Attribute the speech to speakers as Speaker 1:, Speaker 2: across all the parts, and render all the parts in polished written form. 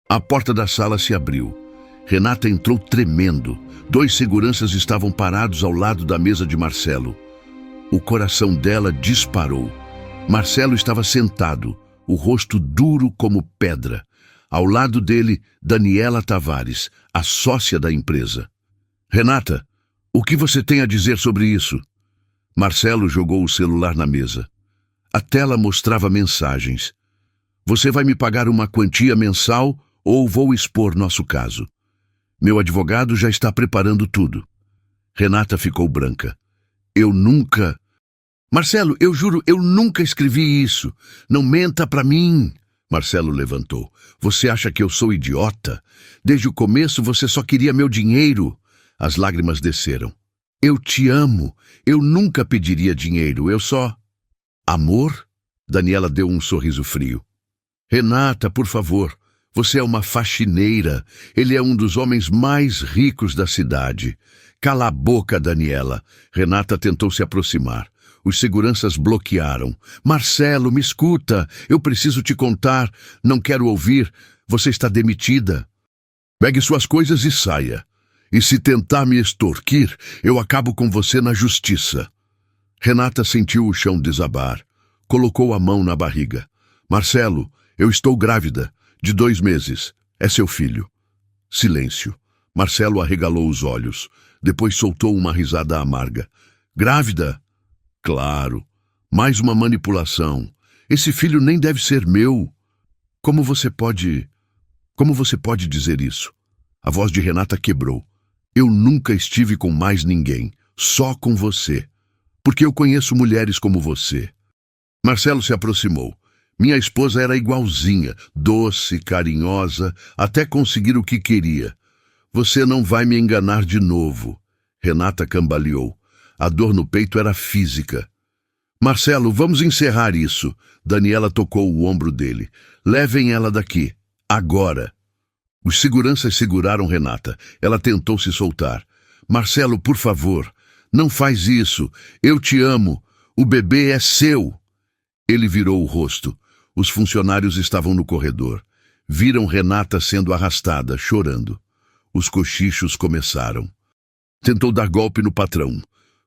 Speaker 1: A porta da sala se abriu. Renata entrou tremendo. 2 seguranças estavam parados ao lado da mesa de Marcelo. O coração dela disparou. Marcelo estava sentado, o rosto duro como pedra. Ao lado dele, Daniela Tavares, a sócia da empresa. Renata, o que você tem a dizer sobre isso? Marcelo jogou o celular na mesa. A tela mostrava mensagens. Você vai me pagar uma quantia mensal ou vou expor nosso caso? Meu advogado já está preparando tudo. Renata ficou branca. Eu nunca... Marcelo, eu juro, eu nunca escrevi isso. Não menta pra mim. Marcelo levantou. Você acha que eu sou idiota? Desde o começo você só queria meu dinheiro. As lágrimas desceram. Eu te amo. Eu nunca pediria dinheiro. Eu só... Amor? Daniela deu um sorriso frio. Renata, por favor. Você é uma faxineira. Ele é um dos homens mais ricos da cidade. Cala a boca, Daniela. Renata tentou se aproximar. Os seguranças bloquearam. Marcelo, me escuta. Eu preciso te contar. Não quero ouvir. Você está demitida. Pegue suas coisas e saia. E se tentar me extorquir, eu acabo com você na justiça. Renata sentiu o chão desabar. Colocou a mão na barriga. Marcelo, eu estou grávida. De 2 meses. É seu filho. Silêncio. Marcelo arregalou os olhos. Depois soltou uma risada amarga. Grávida? Claro. Mais uma manipulação. Esse filho nem deve ser meu. Como você pode dizer isso? A voz de Renata quebrou. Eu nunca estive com mais ninguém. Só com você. Porque eu conheço mulheres como você. Marcelo se aproximou. Minha esposa era igualzinha, doce, carinhosa, até conseguir o que queria. Você não vai me enganar de novo. Renata cambaleou. A dor no peito era física. Marcelo, vamos encerrar isso. Daniela tocou o ombro dele. Levem ela daqui. Agora. Os seguranças seguraram Renata. Ela tentou se soltar. Marcelo, por favor, não faz isso. Eu te amo. O bebê é seu. Ele virou o rosto. Os funcionários estavam no corredor. Viram Renata sendo arrastada, chorando. Os cochichos começaram. Tentou dar golpe no patrão.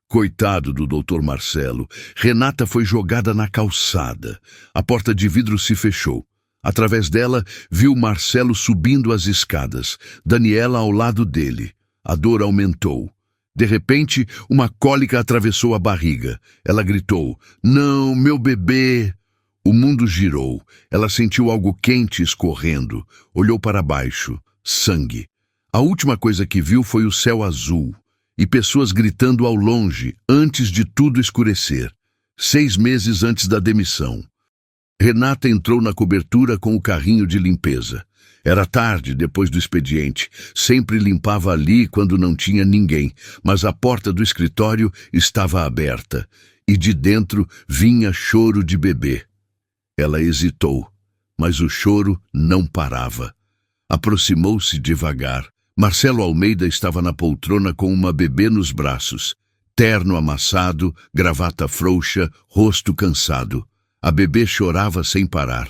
Speaker 1: Coitado do Dr. Marcelo. Renata foi jogada na calçada. A porta de vidro se fechou. Através dela, viu Marcelo subindo as escadas. Daniela ao lado dele. A dor aumentou. De repente, uma cólica atravessou a barriga. Ela gritou, não, meu bebê! O mundo girou. Ela sentiu algo quente escorrendo. Olhou para baixo. Sangue. A última coisa que viu foi o céu azul. E pessoas gritando ao longe, antes de tudo escurecer. 6 meses antes da demissão. Renata entrou na cobertura com o carrinho de limpeza. Era tarde, depois do expediente. Sempre limpava ali quando não tinha ninguém, mas a porta do escritório estava aberta. E de dentro vinha choro de bebê. Ela hesitou, mas o choro não parava. Aproximou-se devagar. Marcelo Almeida estava na poltrona com uma bebê nos braços. Terno amassado, gravata frouxa, rosto cansado. A bebê chorava sem parar.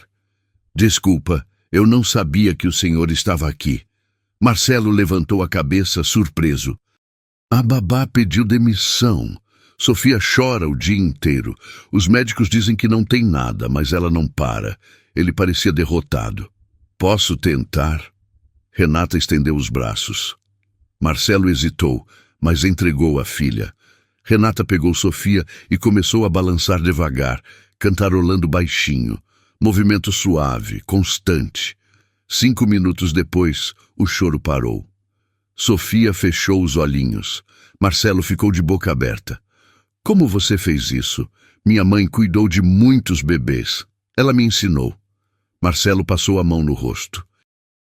Speaker 1: Desculpa, eu não sabia que o senhor estava aqui. Marcelo levantou a cabeça, surpreso. A babá pediu demissão. Sofia chora o dia inteiro. Os médicos dizem que não tem nada, mas ela não para. Ele parecia derrotado. Posso tentar? Renata estendeu os braços. Marcelo hesitou, mas entregou a filha. Renata pegou Sofia e começou a balançar devagar, cantarolando baixinho. Movimento suave, constante. 5 minutos depois, o choro parou. Sofia fechou os olhinhos. Marcelo ficou de boca aberta. Como você fez isso? Minha mãe cuidou de muitos bebês. Ela me ensinou. Marcelo passou a mão no rosto.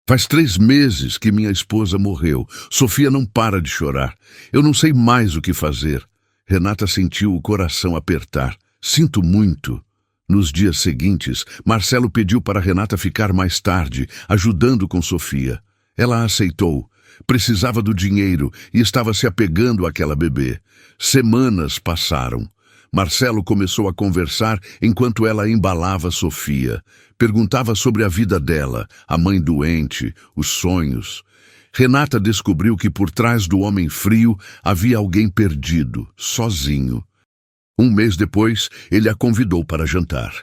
Speaker 1: Faz 3 meses que minha esposa morreu. Sofia não para de chorar. Eu não sei mais o que fazer. Renata sentiu o coração apertar. Sinto muito. Nos dias seguintes, Marcelo pediu para Renata ficar mais tarde, ajudando com Sofia. Ela aceitou. Precisava do dinheiro e estava se apegando àquela bebê. Semanas passaram. Marcelo começou a conversar enquanto ela embalava Sofia. Perguntava sobre a vida dela, a mãe doente, os sonhos. Renata descobriu que por trás do homem frio havia alguém perdido, sozinho. Um mês depois, ele a convidou para jantar.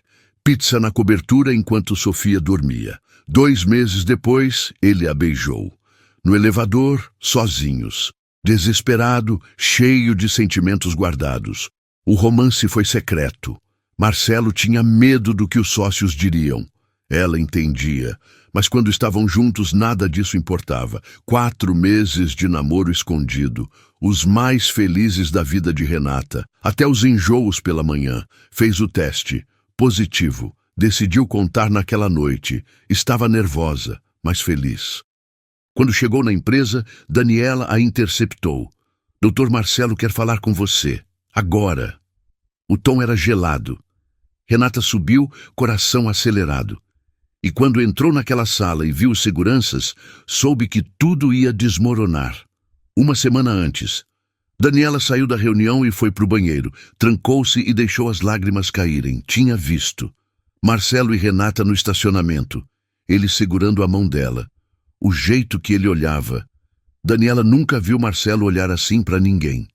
Speaker 1: Pizza na cobertura enquanto Sofia dormia. 2 meses depois, ele a beijou. No elevador, sozinhos. Desesperado, cheio de sentimentos guardados. O romance foi secreto. Marcelo tinha medo do que os sócios diriam. Ela entendia, mas quando estavam juntos nada disso importava. 4 meses de namoro escondido, os mais felizes da vida de Renata. Até os enjoos pela manhã. Fez o teste. Positivo. Decidiu contar naquela noite. Estava nervosa, mas feliz. Quando chegou na empresa, Daniela a interceptou. Dr. Marcelo quer falar com você. Agora. O tom era gelado. Renata subiu, coração acelerado. E quando entrou naquela sala e viu os seguranças, soube que tudo ia desmoronar. 1 semana antes. Daniela saiu da reunião e foi para o banheiro. Trancou-se e deixou as lágrimas caírem. Tinha visto. Marcelo e Renata no estacionamento. Ele segurando a mão dela. O jeito que ele olhava. Daniela nunca viu Marcelo olhar assim para ninguém.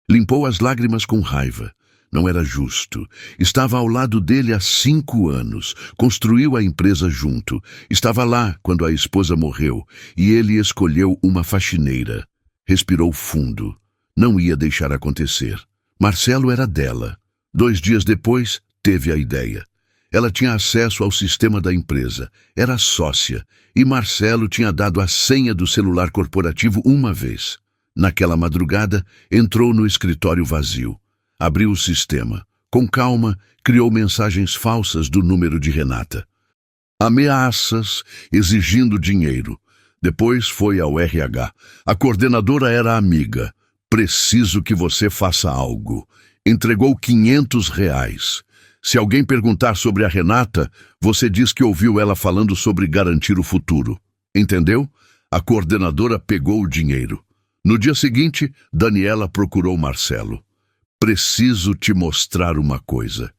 Speaker 1: Limpou as lágrimas com raiva. Não era justo. Estava ao lado dele há 5 anos. Construiu a empresa junto. Estava lá quando a esposa morreu. E ele escolheu uma faxineira. Respirou fundo. Não ia deixar acontecer. Marcelo era dela. 2 dias depois, teve a ideia. Ela tinha acesso ao sistema da empresa. Era sócia. E Marcelo tinha dado a senha do celular corporativo uma vez. Naquela madrugada, entrou no escritório vazio. Abriu o sistema. Com calma, criou mensagens falsas do número de Renata. Ameaças, exigindo dinheiro. Depois foi ao RH. A coordenadora era amiga. Preciso que você faça algo. Entregou R$ 500. Se alguém perguntar sobre a Renata, você diz que ouviu ela falando sobre garantir o futuro. Entendeu? A coordenadora pegou o dinheiro. No dia seguinte, Daniela procurou Marcelo. Preciso te mostrar uma coisa.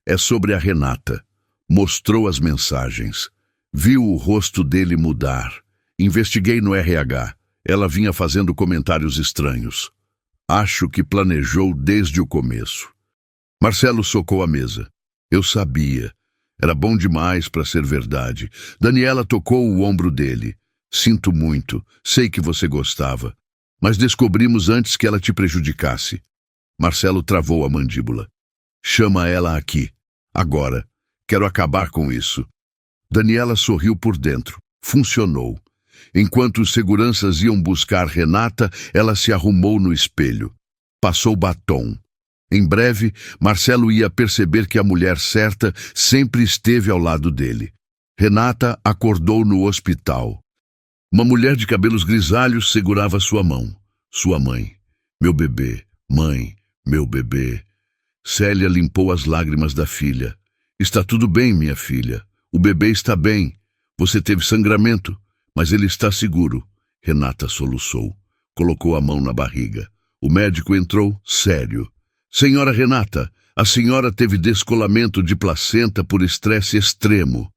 Speaker 1: É sobre a Renata. Mostrou as mensagens. Viu o rosto dele mudar. Investiguei no RH. Ela vinha fazendo comentários estranhos. Acho que planejou desde o começo. Marcelo socou a mesa. Eu sabia. Era bom demais para ser verdade. Daniela tocou o ombro dele. Sinto muito. Sei que você gostava. Mas descobrimos antes que ela te prejudicasse. Marcelo travou a mandíbula. Chama ela aqui. Agora. Quero acabar com isso. Daniela sorriu por dentro. Funcionou. Enquanto os seguranças iam buscar Renata, ela se arrumou no espelho. Passou batom. Em breve, Marcelo ia perceber que a mulher certa sempre esteve ao lado dele. Renata acordou no hospital. Uma mulher de cabelos grisalhos segurava sua mão. Sua mãe. Meu bebê. Mãe. Meu bebê. Célia limpou as lágrimas da filha. Está tudo bem, minha filha. O bebê está bem. Você teve sangramento, mas ele está seguro. Renata soluçou. Colocou a mão na barriga. O médico entrou, sério. Senhora Renata, a senhora teve descolamento de placenta por estresse extremo.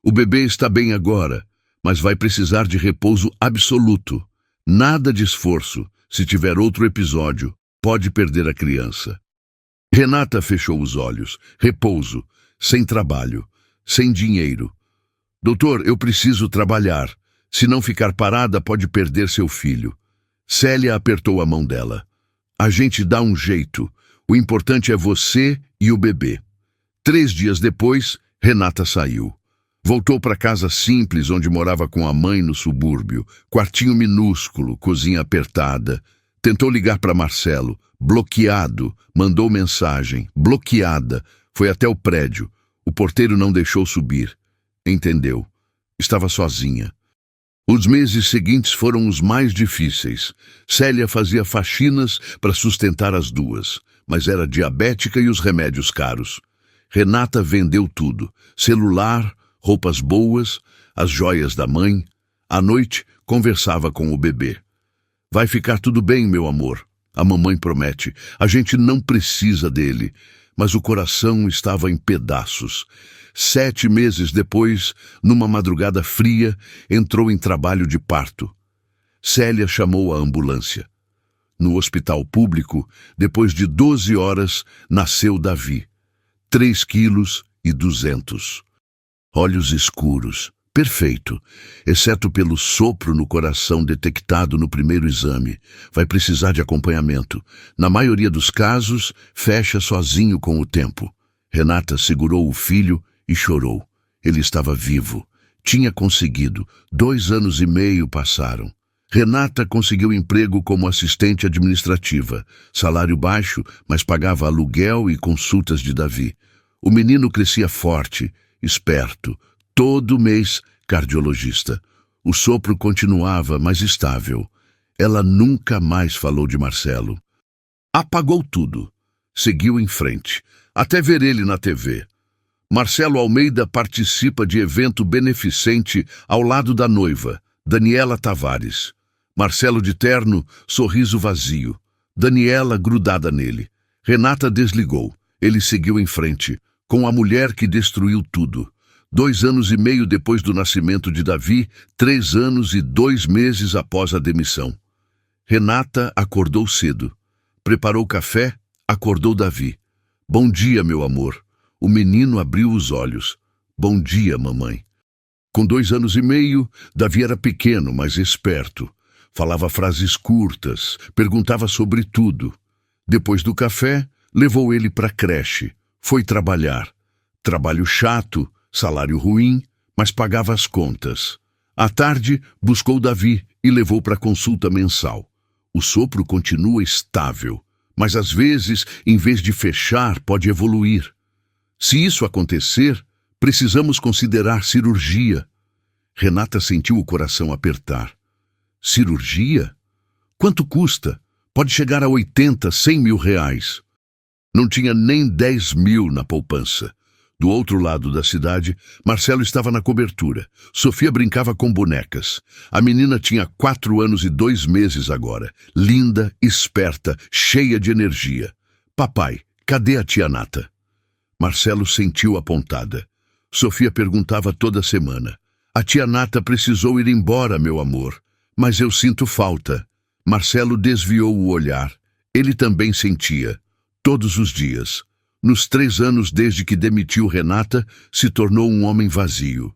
Speaker 1: O bebê está bem agora, mas vai precisar de repouso absoluto. Nada de esforço. Se tiver outro episódio, pode perder a criança. Renata fechou os olhos. Repouso. Sem trabalho. Sem dinheiro. Doutor, eu preciso trabalhar. Se não ficar parada, pode perder seu filho. Célia apertou a mão dela. A gente dá um jeito. O importante é você e o bebê. 3 dias depois, Renata saiu. Voltou para casa simples onde morava com a mãe no subúrbio. Quartinho minúsculo, cozinha apertada. Tentou ligar para Marcelo. Bloqueado. Mandou mensagem. Bloqueada. Foi até o prédio. O porteiro não deixou subir. Entendeu. Estava sozinha. Os meses seguintes foram os mais difíceis. Célia fazia faxinas para sustentar as duas, mas era diabética e os remédios caros. Renata vendeu tudo. Celular, roupas boas, as joias da mãe. À noite, conversava com o bebê. Vai ficar tudo bem, meu amor. A mamãe promete. A gente não precisa dele. Mas o coração estava em pedaços. 7 meses depois, numa madrugada fria, entrou em trabalho de parto. Célia chamou a ambulância. No hospital público, depois de 12 horas, nasceu Davi. 3,2 kg. Olhos escuros. Perfeito, exceto pelo sopro no coração detectado no primeiro exame. Vai precisar de acompanhamento. Na maioria dos casos, fecha sozinho com o tempo. Renata segurou o filho e chorou. Ele estava vivo. Tinha conseguido. 2 anos e meio passaram. Renata conseguiu emprego como assistente administrativa. Salário baixo, mas pagava aluguel e consultas de Davi. O menino crescia forte, esperto. Todo mês, cardiologista. O sopro continuava, mas estável. Ela nunca mais falou de Marcelo. Apagou tudo. Seguiu em frente, até ver ele na TV. Marcelo Almeida participa de evento beneficente ao lado da noiva, Daniela Tavares. Marcelo de terno, sorriso vazio. Daniela grudada nele. Renata desligou. Ele seguiu em frente, com a mulher que destruiu tudo. 2 anos e meio depois do nascimento de Davi, 3 anos e 2 meses após a demissão. Renata acordou cedo. Preparou café, acordou Davi. Bom dia, meu amor. O menino abriu os olhos. Bom dia, mamãe. Com 2 anos e meio, Davi era pequeno, mas esperto. Falava frases curtas, perguntava sobre tudo. Depois do café, levou ele para a creche. Foi trabalhar. Trabalho chato, salário ruim, mas pagava as contas. À tarde, buscou Davi e levou para a consulta mensal. O sopro continua estável, mas às vezes, em vez de fechar, pode evoluir. Se isso acontecer, precisamos considerar cirurgia. Renata sentiu o coração apertar. Cirurgia? Quanto custa? Pode chegar a 80, 100 mil reais. Não tinha nem 10 mil na poupança. Do outro lado da cidade, Marcelo estava na cobertura. Sofia brincava com bonecas. A menina tinha 4 anos e 2 meses agora. Linda, esperta, cheia de energia. Papai, cadê a tia Nata? Marcelo sentiu a pontada. Sofia perguntava toda semana. A tia Nata precisou ir embora, meu amor. Mas eu sinto falta. Marcelo desviou o olhar. Ele também sentia. Todos os dias. Nos 3 anos desde que demitiu Renata, se tornou um homem vazio.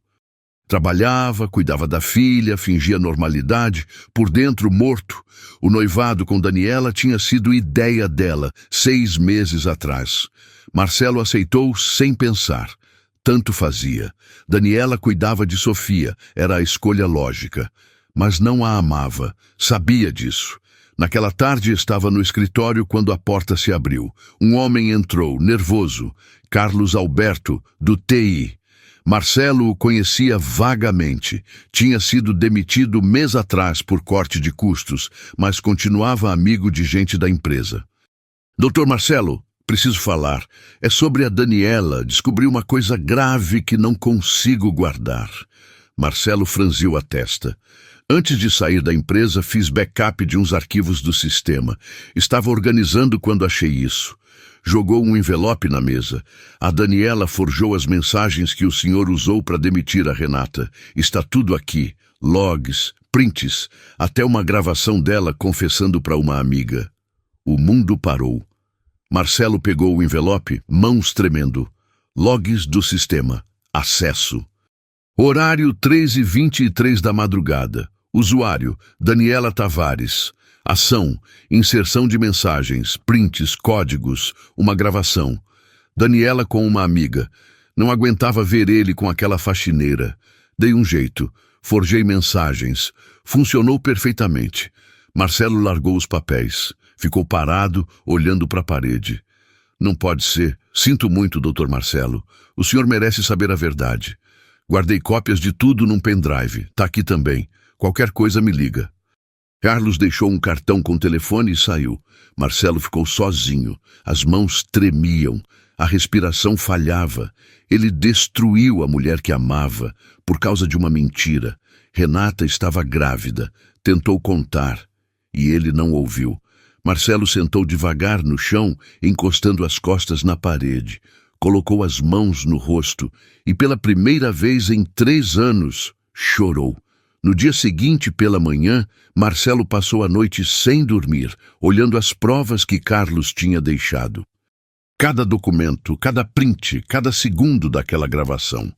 Speaker 1: Trabalhava, cuidava da filha, fingia normalidade, por dentro morto. O noivado com Daniela tinha sido ideia dela, 6 meses atrás. Marcelo aceitou sem pensar. Tanto fazia. Daniela cuidava de Sofia, era a escolha lógica. Mas não a amava, sabia disso. Naquela tarde estava no escritório quando a porta se abriu. Um homem entrou, nervoso. Carlos Alberto, do TI. Marcelo o conhecia vagamente. Tinha sido demitido mês atrás por corte de custos, mas continuava amigo de gente da empresa. Doutor Marcelo, preciso falar. É sobre a Daniela. Descobri uma coisa grave que não consigo guardar. Marcelo franziu a testa. Antes de sair da empresa, fiz backup de uns arquivos do sistema. Estava organizando quando achei isso. Jogou um envelope na mesa. A Daniela forjou as mensagens que o senhor usou para demitir a Renata. Está tudo aqui. Logs, prints, até uma gravação dela confessando para uma amiga. O mundo parou. Marcelo pegou o envelope, mãos tremendo. Logs do sistema. Acesso. Horário 3h23 da madrugada. Usuário, Daniela Tavares. Ação, inserção de mensagens, prints, códigos, uma gravação. Daniela com uma amiga. Não aguentava ver ele com aquela faxineira. Dei um jeito. Forjei mensagens. Funcionou perfeitamente. Marcelo largou os papéis. Ficou parado, olhando para a parede. Não pode ser. Sinto muito, doutor Marcelo. O senhor merece saber a verdade. Guardei cópias de tudo num pendrive. Tá aqui também. Qualquer coisa me liga. Carlos deixou um cartão com telefone e saiu. Marcelo ficou sozinho. As mãos tremiam. A respiração falhava. Ele destruiu a mulher que amava por causa de uma mentira. Renata estava grávida. Tentou contar. E ele não ouviu. Marcelo sentou devagar no chão, encostando as costas na parede. Colocou as mãos no rosto e, pela primeira vez em 3 anos, chorou. No dia seguinte, pela manhã, Marcelo passou a noite sem dormir, olhando as provas que Carlos tinha deixado. Cada documento, cada print, cada segundo daquela gravação.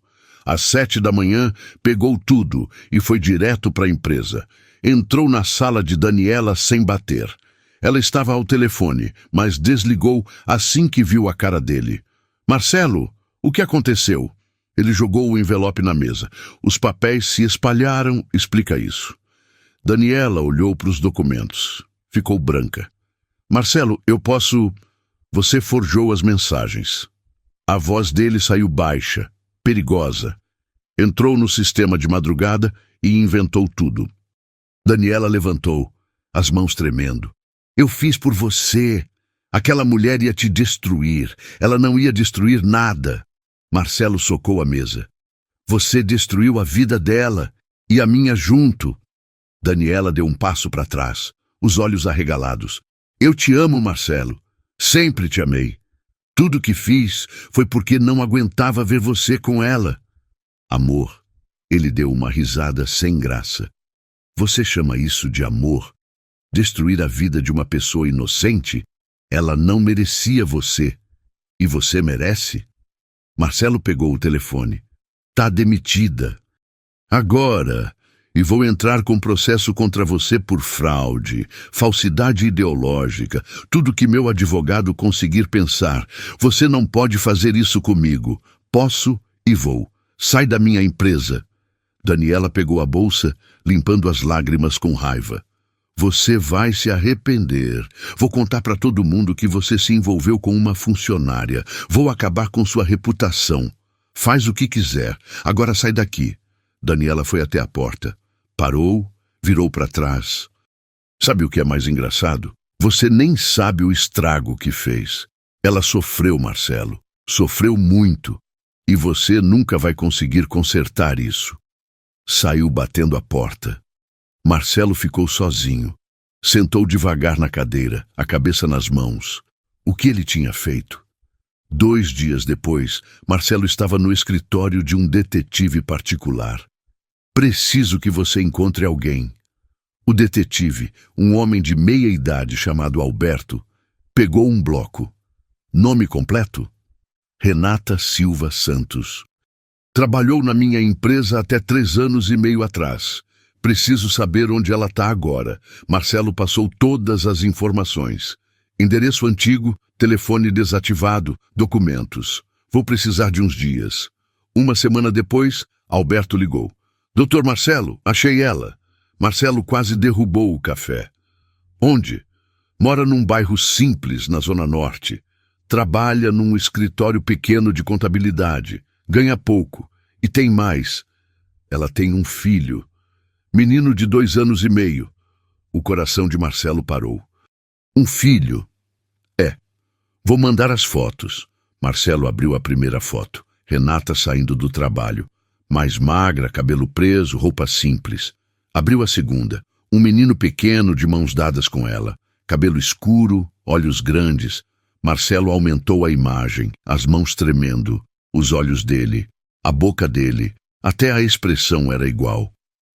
Speaker 1: Às 7 da manhã, pegou tudo e foi direto para a empresa. Entrou na sala de Daniela sem bater. Ela estava ao telefone, mas desligou assim que viu a cara dele. Marcelo, o que aconteceu? Ele jogou o envelope na mesa. Os papéis se espalharam, explica isso. Daniela olhou para os documentos. Ficou branca. Marcelo, eu posso... Você forjou as mensagens. A voz dele saiu baixa, perigosa. Entrou no sistema de madrugada e inventou tudo. Daniela levantou, as mãos tremendo. Eu fiz por você. Aquela mulher ia te destruir. Ela não ia destruir nada. Marcelo socou a mesa. Você destruiu a vida dela e a minha junto. Daniela deu um passo para trás, os olhos arregalados. Eu te amo, Marcelo. Sempre te amei. Tudo que fiz foi porque não aguentava ver você com ela. Amor. Ele deu uma risada sem graça. Você chama isso de amor? Destruir a vida de uma pessoa inocente? Ela não merecia você. E você merece? Marcelo pegou o telefone. Tá demitida. Agora. E vou entrar com processo contra você por fraude, falsidade ideológica, tudo que meu advogado conseguir pensar. Você não pode fazer isso comigo. Posso e vou. Sai da minha empresa. Daniela pegou a bolsa, limpando as lágrimas com raiva. Você vai se arrepender. Vou contar para todo mundo que você se envolveu com uma funcionária. Vou acabar com sua reputação. Faz o que quiser. Agora sai daqui. Daniela foi até a porta. Parou, virou para trás. Sabe o que é mais engraçado? Você nem sabe o estrago que fez. Ela sofreu, Marcelo. Sofreu muito. E você nunca vai conseguir consertar isso. Saiu batendo a porta. Marcelo ficou sozinho. Sentou devagar na cadeira, a cabeça nas mãos. O que ele tinha feito? 2 dias depois, Marcelo estava no escritório de um detetive particular. Preciso que você encontre alguém. O detetive, um homem de meia idade chamado Alberto, pegou um bloco. Nome completo? Renata Silva Santos. Trabalhou na minha empresa até 3 anos e meio atrás. Preciso saber onde ela está agora. Marcelo passou todas as informações. Endereço antigo, telefone desativado, documentos. Vou precisar de uns dias. 1 semana depois, Alberto ligou. Doutor Marcelo, achei ela. Marcelo quase derrubou o café. Onde? Mora num bairro simples, na Zona Norte. Trabalha num escritório pequeno de contabilidade. Ganha pouco. E tem mais. Ela tem um filho. Menino de 2 anos e meio. O coração de Marcelo parou. Um filho? É. Vou mandar as fotos. Marcelo abriu a primeira foto. Renata saindo do trabalho. Mais magra, cabelo preso, roupa simples. Abriu a segunda. Um menino pequeno de mãos dadas com ela. Cabelo escuro, olhos grandes. Marcelo aumentou a imagem, as mãos tremendo. Os olhos dele, a boca dele, até a expressão era igual.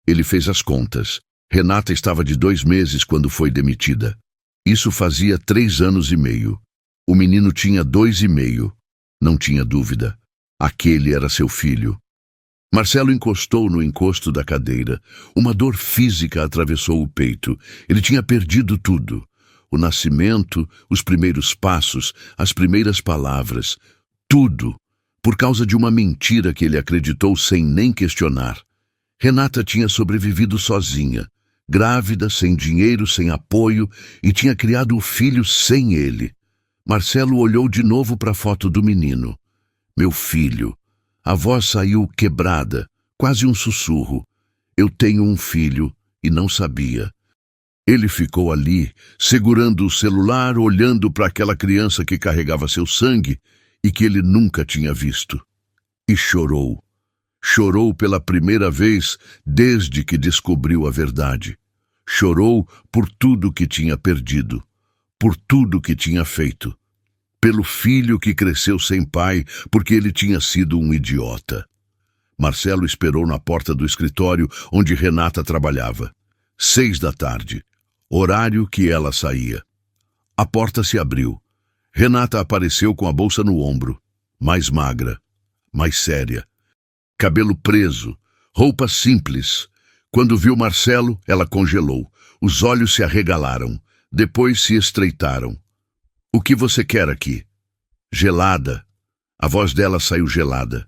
Speaker 1: Ele fez as contas. Renata estava de 2 meses quando foi demitida. Isso fazia 3 anos e meio. O menino tinha 2 e meio. Não tinha dúvida. Aquele era seu filho. Marcelo encostou no encosto da cadeira. Uma dor física atravessou o peito. Ele tinha perdido tudo. O nascimento, os primeiros passos, as primeiras palavras. Tudo. Por causa de uma mentira que ele acreditou sem nem questionar. Renata tinha sobrevivido sozinha. Grávida, sem dinheiro, sem apoio, e tinha criado o filho sem ele. Marcelo olhou de novo para a foto do menino. Meu filho. A voz saiu quebrada, quase um sussurro. Eu tenho um filho e não sabia. Ele ficou ali, segurando o celular, olhando para aquela criança que carregava seu sangue e que ele nunca tinha visto. E chorou. Chorou pela primeira vez desde que descobriu a verdade. Chorou por tudo que tinha perdido. por tudo que tinha feito. Pelo filho que cresceu sem pai, porque ele tinha sido um idiota. Marcelo esperou na porta do escritório onde Renata trabalhava. 6 da tarde, horário que ela saía. A porta se abriu. Renata apareceu com a bolsa no ombro, mais magra, mais séria. Cabelo preso, roupa simples. Quando viu Marcelo, ela congelou. Os olhos se arregalaram, depois se estreitaram. O que você quer aqui? Gelada. A voz dela saiu gelada.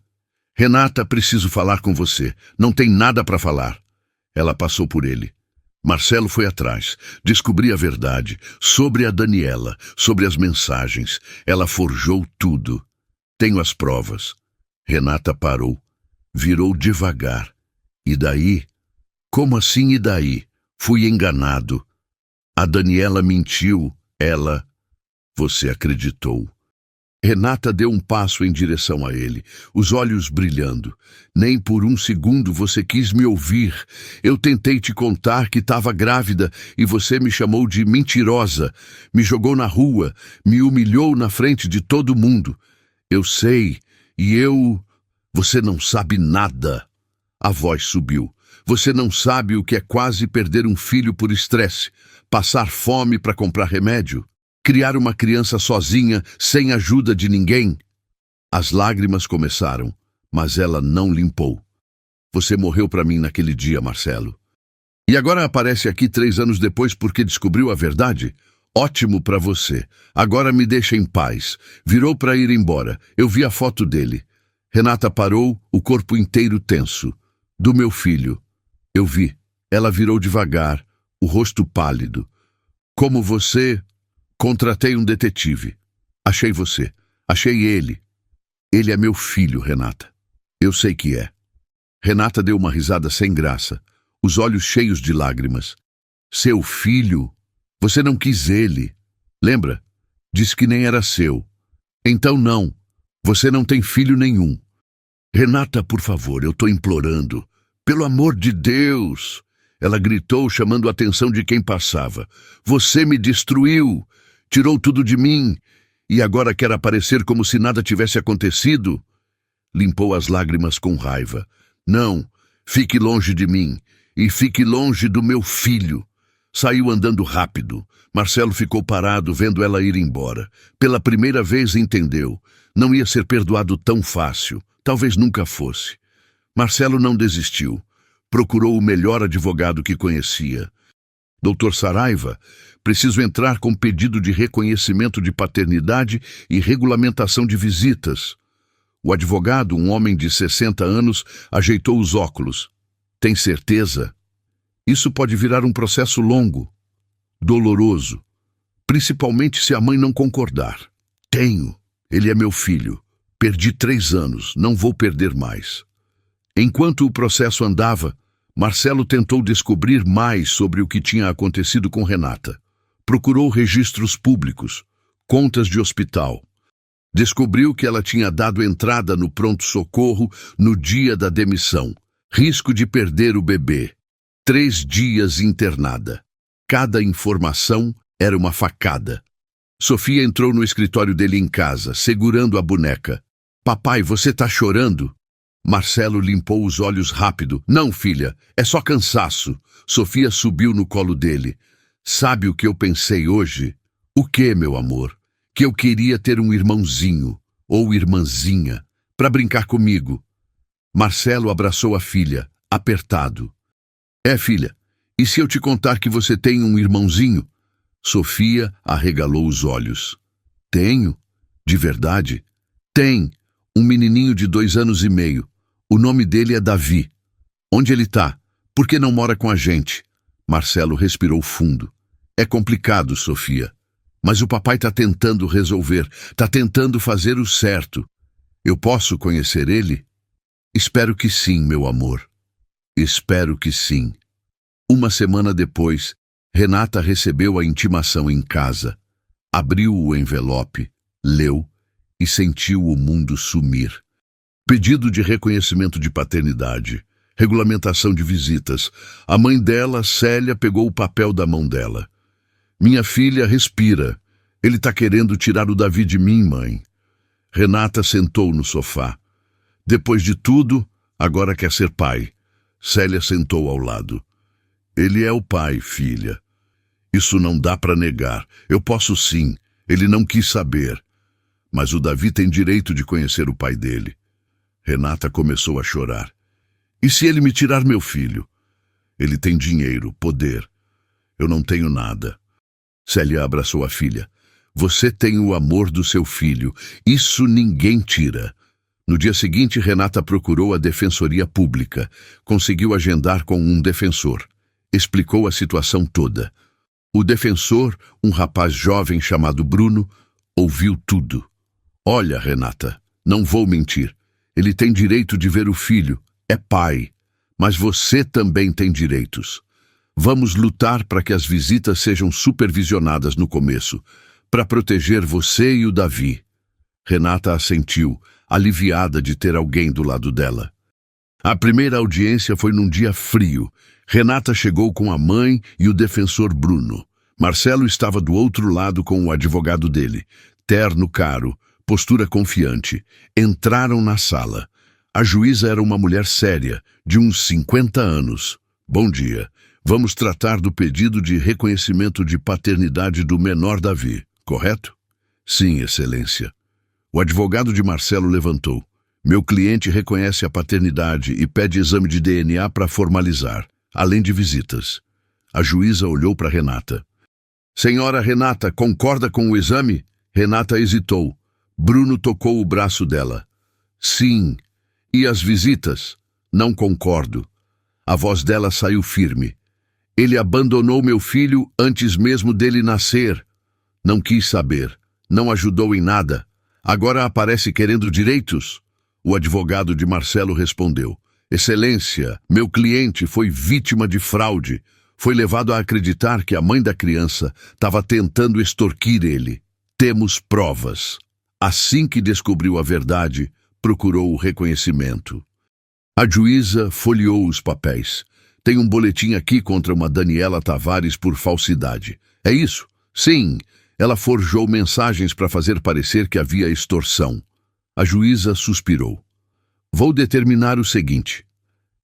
Speaker 1: Renata, preciso falar com você. Não tem nada para falar. Ela passou por ele. Marcelo foi atrás. Descobri a verdade. Sobre a Daniela, sobre as mensagens. Ela forjou tudo. Tenho as provas. Renata parou. Virou devagar. E daí? Como assim e daí? Fui enganado. A Daniela mentiu. Ela... Você acreditou. Renata deu um passo em direção a ele, os olhos brilhando. Nem por um segundo você quis me ouvir. Eu tentei te contar que estava grávida e você me chamou de mentirosa, me jogou na rua, me humilhou na frente de todo mundo. Eu sei, e eu... Você não sabe nada. A voz subiu. Você não sabe o que é quase perder um filho por estresse, passar fome para comprar remédio. Criar uma criança sozinha, sem ajuda de ninguém. As lágrimas começaram, mas ela não limpou. Você morreu para mim naquele dia, Marcelo. E agora aparece aqui 3 anos depois porque descobriu a verdade? Ótimo para você. Agora me deixa em paz. Virou para ir embora. Eu vi a foto dele. Renata parou, o corpo inteiro tenso. Do meu filho. Eu vi. Ela virou devagar, o rosto pálido. Como você... Contratei um detetive. Achei você. Achei ele. Ele é meu filho, Renata. Eu sei que é. Renata deu uma risada sem graça, os olhos cheios de lágrimas. Seu filho? Você não quis ele. Lembra? Disse que nem era seu. Então não. Você não tem filho nenhum. Renata, por favor, eu tô implorando. Pelo amor de Deus! Ela gritou, chamando a atenção de quem passava. Você me destruiu! Tirou tudo de mim, e agora quer aparecer como se nada tivesse acontecido? Limpou as lágrimas com raiva. Não, fique longe de mim, e fique longe do meu filho. Saiu andando rápido. Marcelo ficou parado, vendo ela ir embora. Pela primeira vez entendeu. Não ia ser perdoado tão fácil. Talvez nunca fosse. Marcelo não desistiu. Procurou o melhor advogado que conhecia. Doutor Saraiva, preciso entrar com pedido de reconhecimento de paternidade e regulamentação de visitas. O advogado, um homem de 60 anos, ajeitou os óculos. Tem certeza? Isso pode virar um processo longo, doloroso, principalmente se a mãe não concordar. Tenho. Ele é meu filho. Perdi 3 anos, não vou perder mais. Enquanto o processo andava, Marcelo tentou descobrir mais sobre o que tinha acontecido com Renata. Procurou registros públicos, contas de hospital. Descobriu que ela tinha dado entrada no pronto-socorro no dia da demissão. Risco de perder o bebê. 3 dias internada. Cada informação era uma facada. Sofia entrou no escritório dele em casa, segurando a boneca. Papai, você tá chorando? Marcelo limpou os olhos rápido. Não, filha, é só cansaço. Sofia subiu no colo dele. Sabe o que eu pensei hoje? O que, meu amor? Que eu queria ter um irmãozinho, ou irmãzinha, para brincar comigo. Marcelo abraçou a filha, apertado. É, filha, e se eu te contar que você tem um irmãozinho? Sofia arregalou os olhos. Tenho? De verdade? Tem. Um menininho de 2 anos e meio. O nome dele é Davi. Onde ele tá? Por que não mora com a gente? Marcelo respirou fundo. É complicado, Sofia. Mas o papai tá tentando resolver. Tá tentando fazer o certo. Eu posso conhecer ele? Espero que sim, meu amor. Espero que sim. 1 semana depois, Renata recebeu a intimação em casa. Abriu o envelope, leu e sentiu o mundo sumir. Pedido de reconhecimento de paternidade, regulamentação de visitas. A mãe dela, Célia, pegou o papel da mão dela. Minha filha, respira. Ele está querendo tirar o Davi de mim, mãe. Renata sentou no sofá. Depois de tudo, agora quer ser pai. Célia sentou ao lado. Ele é o pai, filha. Isso não dá para negar. Eu posso sim. Ele não quis saber. Mas o Davi tem direito de conhecer o pai dele. Renata começou a chorar. E se ele me tirar meu filho? Ele tem dinheiro, poder. Eu não tenho nada. Célia abraçou a filha. Você tem o amor do seu filho. Isso ninguém tira. No dia seguinte, Renata procurou a Defensoria Pública. Conseguiu agendar com um defensor. Explicou a situação toda. O defensor, um rapaz jovem chamado Bruno, ouviu tudo. Olha, Renata, não vou mentir. Ele tem direito de ver o filho. É pai. Mas você também tem direitos. Vamos lutar para que as visitas sejam supervisionadas no começo, para proteger você e o Davi. Renata assentiu, aliviada de ter alguém do lado dela. A primeira audiência foi num dia frio. Renata chegou com a mãe e o defensor Bruno. Marcelo estava do outro lado com o advogado dele. Terno caro, postura confiante. Entraram na sala. A juíza era uma mulher séria, de uns 50 anos. Bom dia. Vamos tratar do pedido de reconhecimento de paternidade do menor Davi, correto? Sim, excelência. O advogado de Marcelo levantou. Meu cliente reconhece a paternidade e pede exame de DNA para formalizar, além de visitas. A juíza olhou para Renata. Senhora Renata, concorda com o exame? Renata hesitou. Bruno tocou o braço dela. Sim. E as visitas? Não concordo. A voz dela saiu firme. Ele abandonou meu filho antes mesmo dele nascer. Não quis saber. Não ajudou em nada. Agora aparece querendo direitos? O advogado de Marcelo respondeu. Excelência, meu cliente foi vítima de fraude. Foi levado a acreditar que a mãe da criança estava tentando extorquir ele. Temos provas. Assim que descobriu a verdade, procurou o reconhecimento. A juíza folheou os papéis. Tem um boletim aqui contra uma Daniela Tavares por falsidade. É isso? Sim. Ela forjou mensagens para fazer parecer que havia extorsão. A juíza suspirou. Vou determinar o seguinte.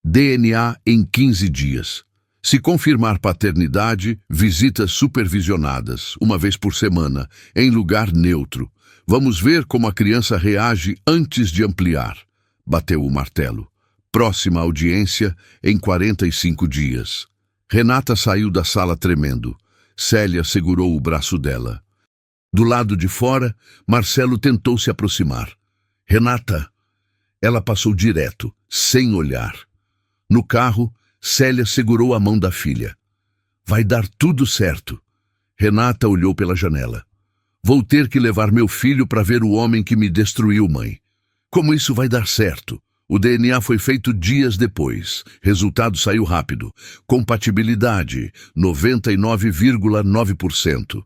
Speaker 1: DNA em 15 dias. Se confirmar paternidade, visitas supervisionadas, uma vez por semana, em lugar neutro. Vamos ver como a criança reage antes de ampliar. Bateu o martelo. Próxima audiência em 45 dias. Renata saiu da sala tremendo. Célia segurou o braço dela. Do lado de fora, Marcelo tentou se aproximar. Renata. Ela passou direto, sem olhar. No carro, Célia segurou a mão da filha. Vai dar tudo certo. Renata olhou pela janela. Vou ter que levar meu filho para ver o homem que me destruiu, mãe. Como isso vai dar certo? O DNA foi feito dias depois. Resultado saiu rápido. Compatibilidade, 99,9%.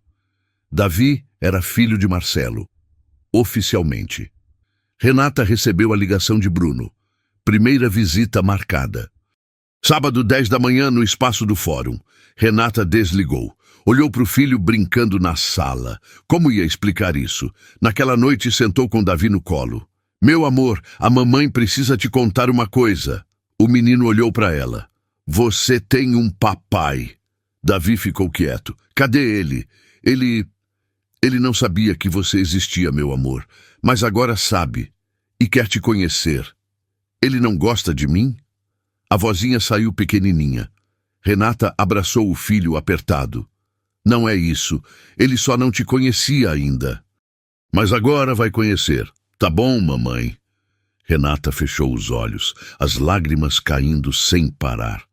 Speaker 1: Davi era filho de Marcelo. Oficialmente. Renata recebeu a ligação de Bruno. Primeira visita marcada. Sábado, 10 da manhã, no espaço do fórum. Renata desligou. Olhou para o filho brincando na sala. Como ia explicar isso? Naquela noite sentou com Davi no colo. Meu amor, a mamãe precisa te contar uma coisa. O menino olhou para ela. Você tem um papai. Davi ficou quieto. Cadê ele? Ele não sabia que você existia, meu amor, mas agora sabe e quer te conhecer. Ele não gosta de mim? A vozinha saiu pequenininha. Renata abraçou o filho apertado. Não é isso. Ele só não te conhecia ainda. Mas agora vai conhecer. Tá bom, mamãe? Renata fechou os olhos, as lágrimas caindo sem parar.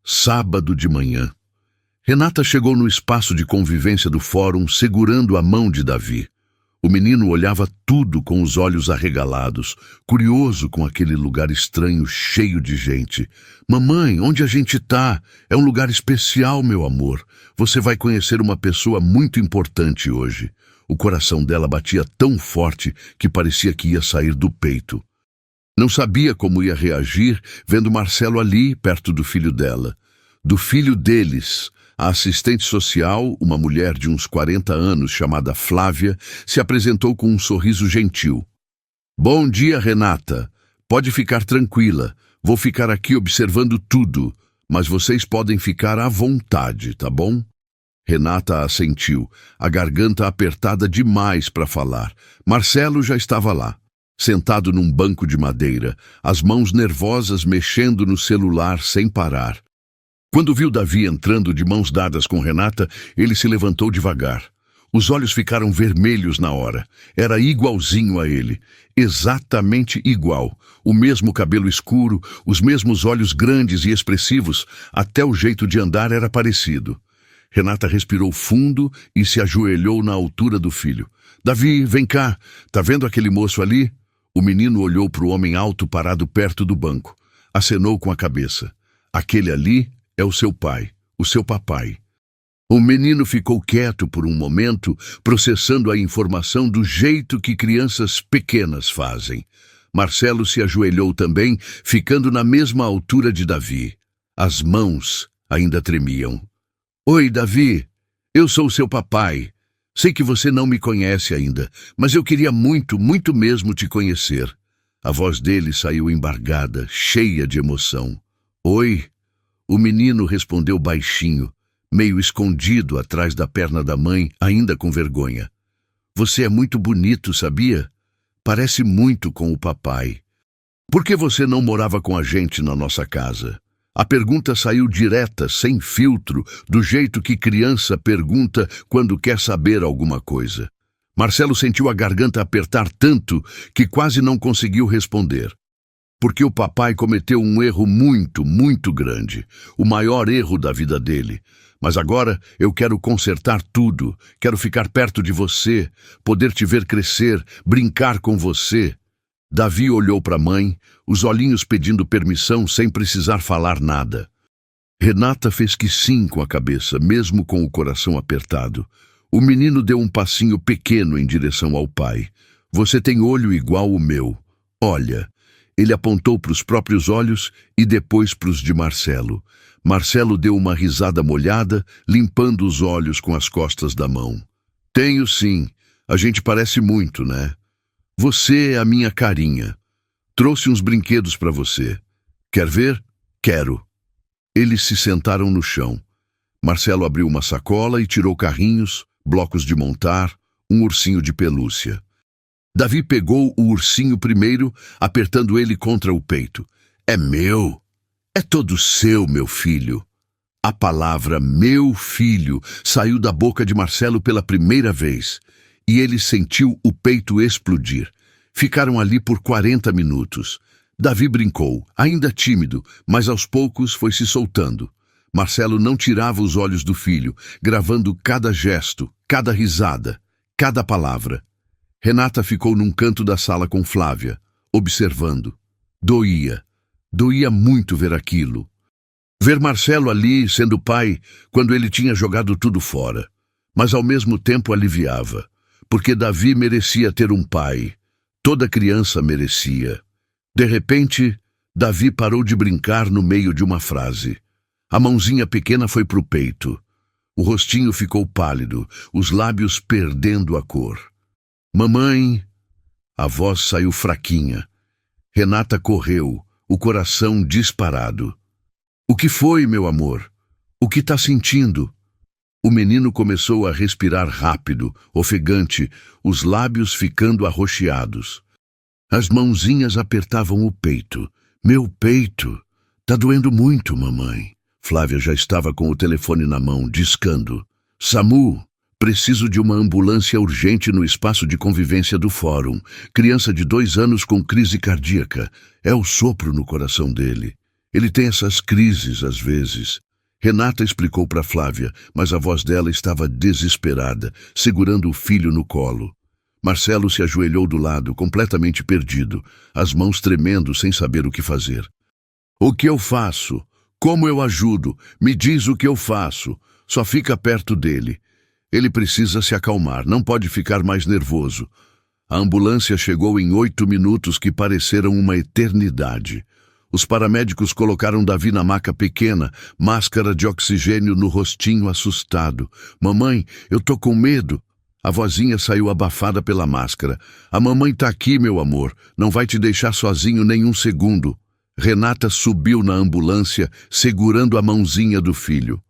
Speaker 1: Sábado de manhã. Renata chegou no espaço de convivência do fórum segurando a mão de Davi. O menino olhava tudo com os olhos arregalados, curioso com aquele lugar estranho cheio de gente. Mamãe, onde a gente tá? É um lugar especial, meu amor. Você vai conhecer uma pessoa muito importante hoje. O coração dela batia tão forte que parecia que ia sair do peito. Não sabia como ia reagir vendo Marcelo ali, perto do filho dela. Do filho deles, A assistente social, uma mulher de uns 40 anos chamada Flávia, se apresentou com um sorriso gentil. Bom dia, Renata. Pode ficar tranquila. Vou ficar aqui observando tudo, mas vocês podem ficar à vontade, tá bom? Renata assentiu, a garganta apertada demais para falar. Marcelo já estava lá, sentado num banco de madeira, as mãos nervosas mexendo no celular sem parar. Quando viu Davi entrando de mãos dadas com Renata, ele se levantou devagar. Os olhos ficaram vermelhos na hora. Era igualzinho a ele, exatamente igual. O mesmo cabelo escuro, os mesmos olhos grandes e expressivos, até o jeito de andar era parecido. Renata respirou fundo e se ajoelhou na altura do filho. Davi, vem cá, tá vendo aquele moço ali? O menino olhou para o homem alto parado perto do banco. Acenou com a cabeça. Aquele ali é o seu pai, o seu papai. O menino ficou quieto por um momento, processando a informação do jeito que crianças pequenas fazem. Marcelo se ajoelhou também, ficando na mesma altura de Davi. As mãos ainda tremiam. Oi, Davi. Eu sou seu papai. Sei que você não me conhece ainda, mas eu queria muito, muito mesmo te conhecer. A voz dele saiu embargada, cheia de emoção. Oi. O menino respondeu baixinho, meio escondido atrás da perna da mãe, ainda com vergonha. Você é muito bonito, sabia? Parece muito com o papai. Por que você não morava com a gente na nossa casa? A pergunta saiu direta, sem filtro, do jeito que criança pergunta quando quer saber alguma coisa. Marcelo sentiu a garganta apertar tanto que quase não conseguiu responder. Porque o papai cometeu um erro muito, muito grande. O maior erro da vida dele. Mas agora eu quero consertar tudo. Quero ficar perto de você, poder te ver crescer, brincar com você. Davi olhou para a mãe, os olhinhos pedindo permissão sem precisar falar nada. Renata fez que sim com a cabeça, mesmo com o coração apertado. O menino deu um passinho pequeno em direção ao pai. Você tem olho igual o meu. Olha. Ele apontou para os próprios olhos e depois para os de Marcelo. Marcelo deu uma risada molhada, limpando os olhos com as costas da mão. Tenho sim. A gente parece muito, né? Você é a minha carinha. Trouxe uns brinquedos para você. Quer ver? Quero. Eles se sentaram no chão. Marcelo abriu uma sacola e tirou carrinhos, blocos de montar, um ursinho de pelúcia. Davi pegou o ursinho primeiro, apertando ele contra o peito. É meu. É todo seu, meu filho. A palavra meu filho saiu da boca de Marcelo pela primeira vez. E ele sentiu o peito explodir. Ficaram ali por 40 minutos. Davi brincou, ainda tímido, mas aos poucos foi se soltando. Marcelo não tirava os olhos do filho, gravando cada gesto, cada risada, cada palavra. Renata ficou num canto da sala com Flávia, observando. Doía. Doía muito ver aquilo. Ver Marcelo ali, sendo pai, quando ele tinha jogado tudo fora. Mas ao mesmo tempo aliviava. Porque Davi merecia ter um pai. Toda criança merecia. De repente, Davi parou de brincar no meio de uma frase. A mãozinha pequena foi pro peito. O rostinho ficou pálido, os lábios perdendo a cor. Mamãe... A voz saiu fraquinha. Renata correu, o coração disparado. O que foi, meu amor? O que tá sentindo? O menino começou a respirar rápido, ofegante, os lábios ficando arroxeados. As mãozinhas apertavam o peito. Meu peito! Tá doendo muito, mamãe. Flávia já estava com o telefone na mão, discando. SAMU! Preciso de uma ambulância urgente no espaço de convivência do fórum. Criança de 2 anos com crise cardíaca. É o sopro no coração dele. Ele tem essas crises às vezes. Renata explicou para Flávia, mas a voz dela estava desesperada, segurando o filho no colo. Marcelo se ajoelhou do lado, completamente perdido, as mãos tremendo sem saber o que fazer. O que eu faço? Como eu ajudo? Me diz o que eu faço. Só fica perto dele. Ele precisa se acalmar, não pode ficar mais nervoso. A ambulância chegou em 8 minutos que pareceram uma eternidade. Os paramédicos colocaram Davi na maca pequena, máscara de oxigênio no rostinho assustado. Mamãe, eu tô com medo. A vozinha saiu abafada pela máscara. A mamãe tá aqui, meu amor. Não vai te deixar sozinho nem um segundo. Renata subiu na ambulância, segurando a mãozinha do filho.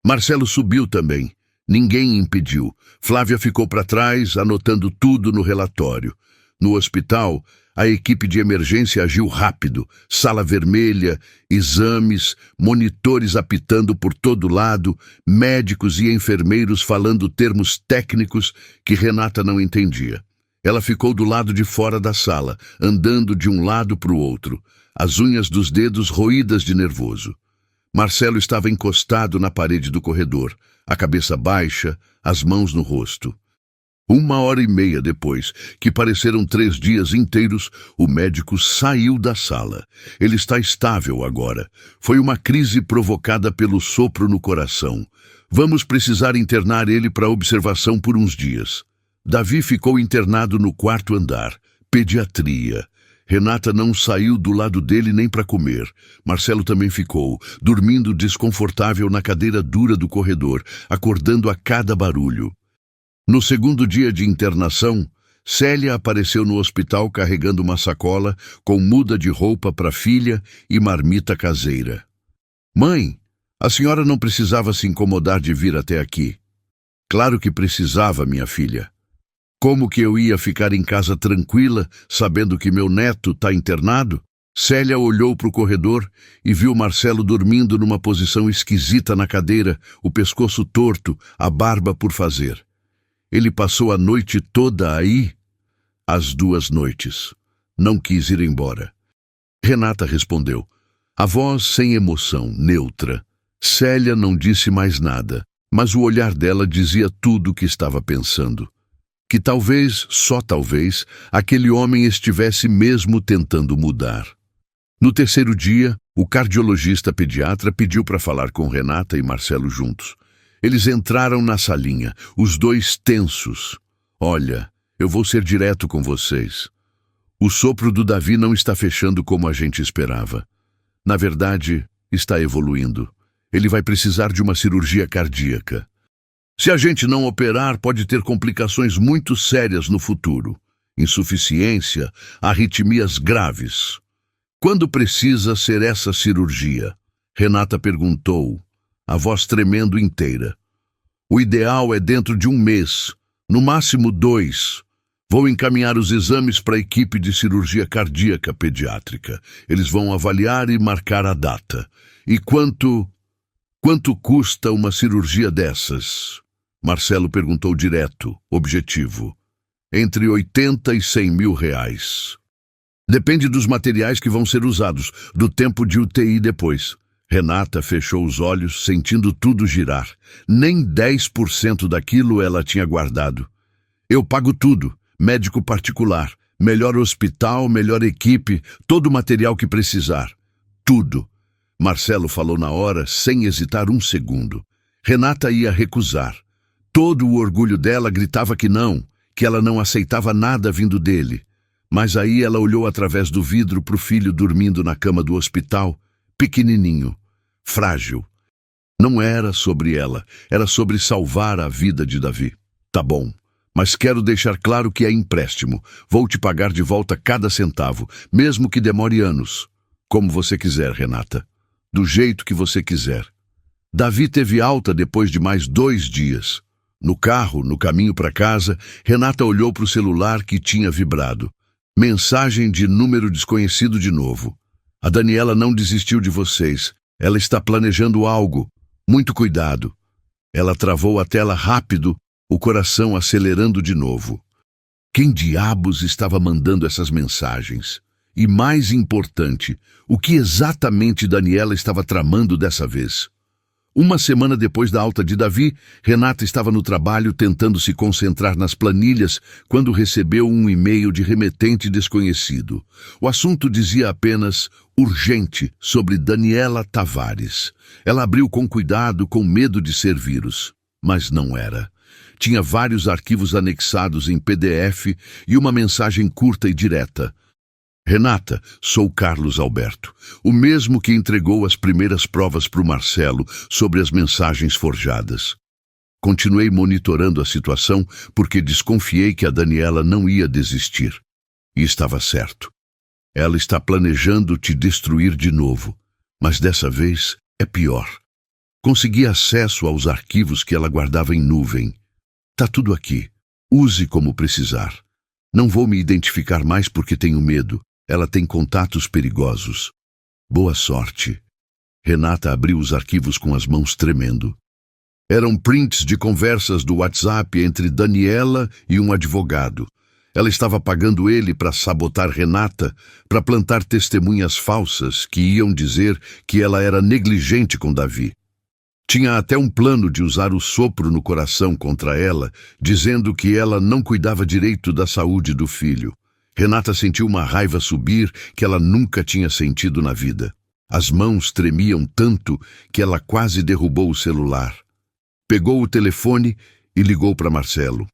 Speaker 1: Marcelo subiu também. Ninguém impediu. Flávia ficou para trás, anotando tudo no relatório. No hospital, a equipe de emergência agiu rápido. Sala vermelha, exames, monitores apitando por todo lado, médicos e enfermeiros falando termos técnicos que Renata não entendia. Ela ficou do lado de fora da sala, andando de um lado para o outro, as unhas dos dedos roídas de nervoso. Marcelo estava encostado na parede do corredor, a cabeça baixa, as mãos no rosto. 1h30 depois, que pareceram 3 dias inteiros, o médico saiu da sala. Ele está estável agora. Foi uma crise provocada pelo sopro no coração. Vamos precisar internar ele para observação por uns dias. Davi ficou internado no 4º andar. Pediatria. Renata não saiu do lado dele nem para comer. Marcelo também ficou, dormindo desconfortável na cadeira dura do corredor, acordando a cada barulho. No 2º dia de internação, Célia apareceu no hospital carregando uma sacola com muda de roupa para a filha e marmita caseira. Mãe, a senhora não precisava se incomodar de vir até aqui. Claro que precisava, minha filha. Como que eu ia ficar em casa tranquila, sabendo que meu neto está internado? Célia olhou para o corredor e viu Marcelo dormindo numa posição esquisita na cadeira, o pescoço torto, a barba por fazer. Ele passou a noite toda aí? As 2 noites. Não quis ir embora. Renata respondeu, a voz sem emoção, neutra. Célia não disse mais nada, mas o olhar dela dizia tudo o que estava pensando. Que talvez, só talvez, aquele homem estivesse mesmo tentando mudar. No 3º dia, o cardiologista pediatra pediu para falar com Renata e Marcelo juntos. Eles entraram na salinha, os dois tensos. Olha, eu vou ser direto com vocês. O sopro do Davi não está fechando como a gente esperava. Na verdade, está evoluindo. Ele vai precisar de uma cirurgia cardíaca. Se a gente não operar, pode ter complicações muito sérias no futuro. Insuficiência, arritmias graves. Quando precisa ser essa cirurgia? Renata perguntou, a voz tremendo inteira. O ideal é dentro de 1 mês, no máximo 2. Vou encaminhar os exames para a equipe de cirurgia cardíaca pediátrica. Eles vão avaliar e marcar a data. E quanto custa uma cirurgia dessas? Marcelo perguntou direto, objetivo. Entre 80 e 100 mil reais. Depende dos materiais que vão ser usados, do tempo de UTI depois. Renata fechou os olhos, sentindo tudo girar. Nem 10% daquilo ela tinha guardado. Eu pago tudo, médico particular, melhor hospital, melhor equipe, todo o material que precisar. Tudo. Marcelo falou na hora, sem hesitar um segundo. Renata ia recusar. Todo o orgulho dela gritava que não, que ela não aceitava nada vindo dele. Mas aí ela olhou através do vidro para o filho dormindo na cama do hospital, pequenininho, frágil. Não era sobre ela, era sobre salvar a vida de Davi. Tá bom, mas quero deixar claro que é empréstimo. Vou te pagar de volta cada centavo, mesmo que demore anos. Como você quiser, Renata. Do jeito que você quiser. Davi teve alta depois de mais 2 dias. No carro, no caminho para casa, Renata olhou para o celular que tinha vibrado. Mensagem de número desconhecido de novo. A Daniela não desistiu de vocês. Ela está planejando algo. Muito cuidado. Ela travou a tela rápido, o coração acelerando de novo. Quem diabos estava mandando essas mensagens? E mais importante, o que exatamente Daniela estava tramando dessa vez? 1 semana depois da alta de Davi, Renata estava no trabalho tentando se concentrar nas planilhas quando recebeu um e-mail de remetente desconhecido. O assunto dizia apenas urgente sobre Daniela Tavares. Ela abriu com cuidado, com medo de ser vírus. Mas não era. Tinha vários arquivos anexados em PDF e uma mensagem curta e direta. Renata, sou Carlos Alberto, o mesmo que entregou as primeiras provas para o Marcelo sobre as mensagens forjadas. Continuei monitorando a situação porque desconfiei que a Daniela não ia desistir. E estava certo. Ela está planejando te destruir de novo, mas dessa vez é pior. Consegui acesso aos arquivos que ela guardava em nuvem. Tá tudo aqui. Use como precisar. Não vou me identificar mais porque tenho medo. Ela tem contatos perigosos. Boa sorte. Renata abriu os arquivos com as mãos tremendo. Eram prints de conversas do WhatsApp entre Daniela e um advogado. Ela estava pagando ele para sabotar Renata, para plantar testemunhas falsas que iam dizer que ela era negligente com Davi. Tinha até um plano de usar o sopro no coração contra ela, dizendo que ela não cuidava direito da saúde do filho. Renata sentiu uma raiva subir que ela nunca tinha sentido na vida. As mãos tremiam tanto que ela quase derrubou o celular. Pegou o telefone e ligou para Marcelo.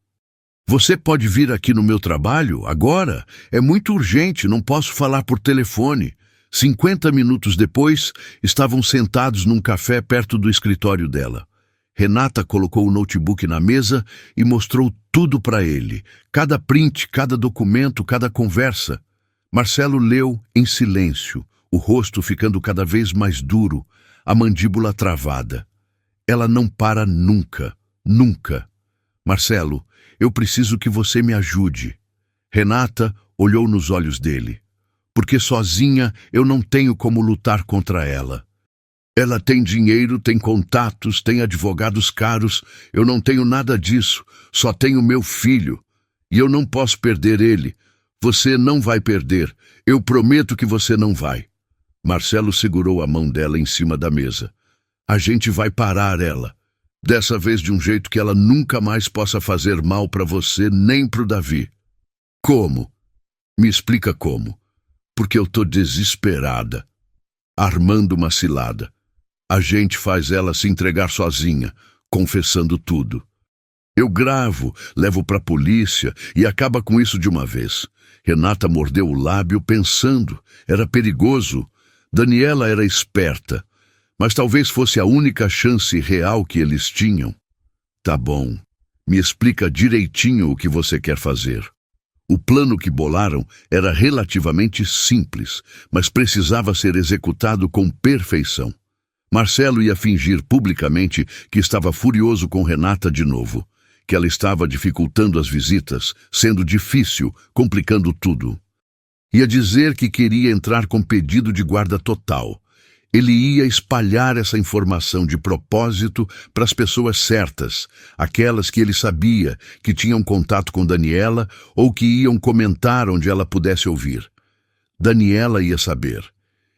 Speaker 1: Você pode vir aqui no meu trabalho, agora? É muito urgente, não posso falar por telefone. 50 minutos depois, estavam sentados num café perto do escritório dela. Renata colocou o notebook na mesa e mostrou tudo para ele. Cada print, cada documento, cada conversa. Marcelo leu em silêncio, o rosto ficando cada vez mais duro, a mandíbula travada. Ela não para nunca, nunca. Marcelo, eu preciso que você me ajude. Renata olhou nos olhos dele. Porque sozinha eu não tenho como lutar contra ela. Ela tem dinheiro, tem contatos, tem advogados caros. Eu não tenho nada disso, só tenho meu filho. E eu não posso perder ele. Você não vai perder. Eu prometo que você não vai. Marcelo segurou a mão dela em cima da mesa. A gente vai parar ela. Dessa vez de um jeito que ela nunca mais possa fazer mal para você nem para o Davi. Como? Me explica como. Porque eu tô desesperada. Armando uma cilada. A gente faz ela se entregar sozinha, confessando tudo. Eu gravo, levo pra polícia e acaba com isso de uma vez. Renata mordeu o lábio pensando. Era perigoso. Daniela era esperta. Mas talvez fosse a única chance real que eles tinham. Tá bom. Me explica direitinho o que você quer fazer. O plano que bolaram era relativamente simples, mas precisava ser executado com perfeição. Marcelo ia fingir publicamente que estava furioso com Renata de novo, que ela estava dificultando as visitas, sendo difícil, complicando tudo. Ia dizer que queria entrar com pedido de guarda total. Ele ia espalhar essa informação de propósito para as pessoas certas, aquelas que ele sabia que tinham contato com Daniela ou que iam comentar onde ela pudesse ouvir. Daniela ia saber.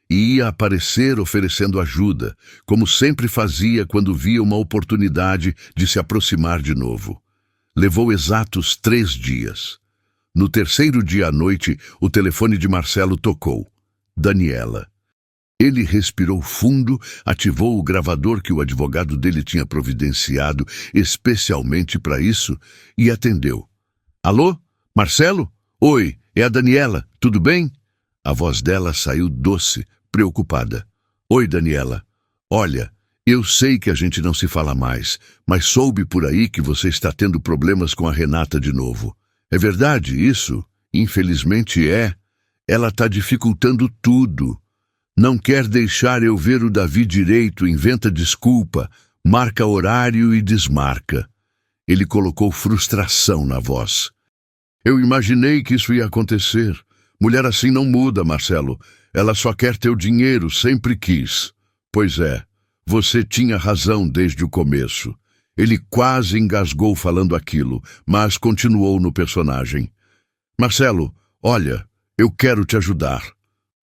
Speaker 1: E ia aparecer oferecendo ajuda, como sempre fazia quando via uma oportunidade de se aproximar de novo. Levou exatos 3 dias. No terceiro dia à noite, o telefone de Marcelo tocou. Daniela. Ele respirou fundo, ativou o gravador que o advogado dele tinha providenciado especialmente para isso e atendeu. Alô? Marcelo? Oi, é a Daniela, tudo bem? A voz dela saiu doce, preocupada. Oi, Daniela. Olha, eu sei que a gente não se fala mais, mas soube por aí que você está tendo problemas com a Renata de novo. É verdade isso? Infelizmente é. Ela está dificultando tudo. Não quer deixar eu ver o Davi direito, inventa desculpa, marca horário e desmarca. Ele colocou frustração na voz. Eu imaginei que isso ia acontecer. Mulher assim não muda, Marcelo. Ela só quer teu dinheiro, sempre quis. Pois é, você tinha razão desde o começo. Ele quase engasgou falando aquilo, mas continuou no personagem. Marcelo, olha, eu quero te ajudar.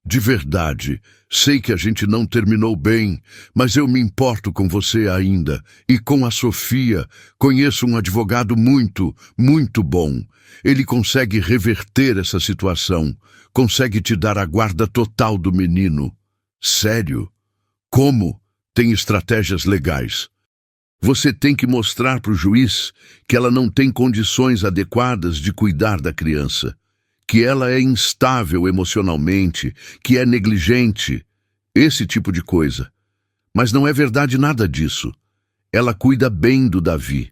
Speaker 1: De verdade, sei que a gente não terminou bem, mas eu me importo com você ainda. E com a Sofia, conheço um advogado muito, muito bom. Ele consegue reverter essa situação, consegue te dar a guarda total do menino. Sério? Como? Tem estratégias legais. Você tem que mostrar para o juiz que ela não tem condições adequadas de cuidar da criança, que ela é instável emocionalmente, que é negligente, esse tipo de coisa. Mas não é verdade nada disso. Ela cuida bem do Davi.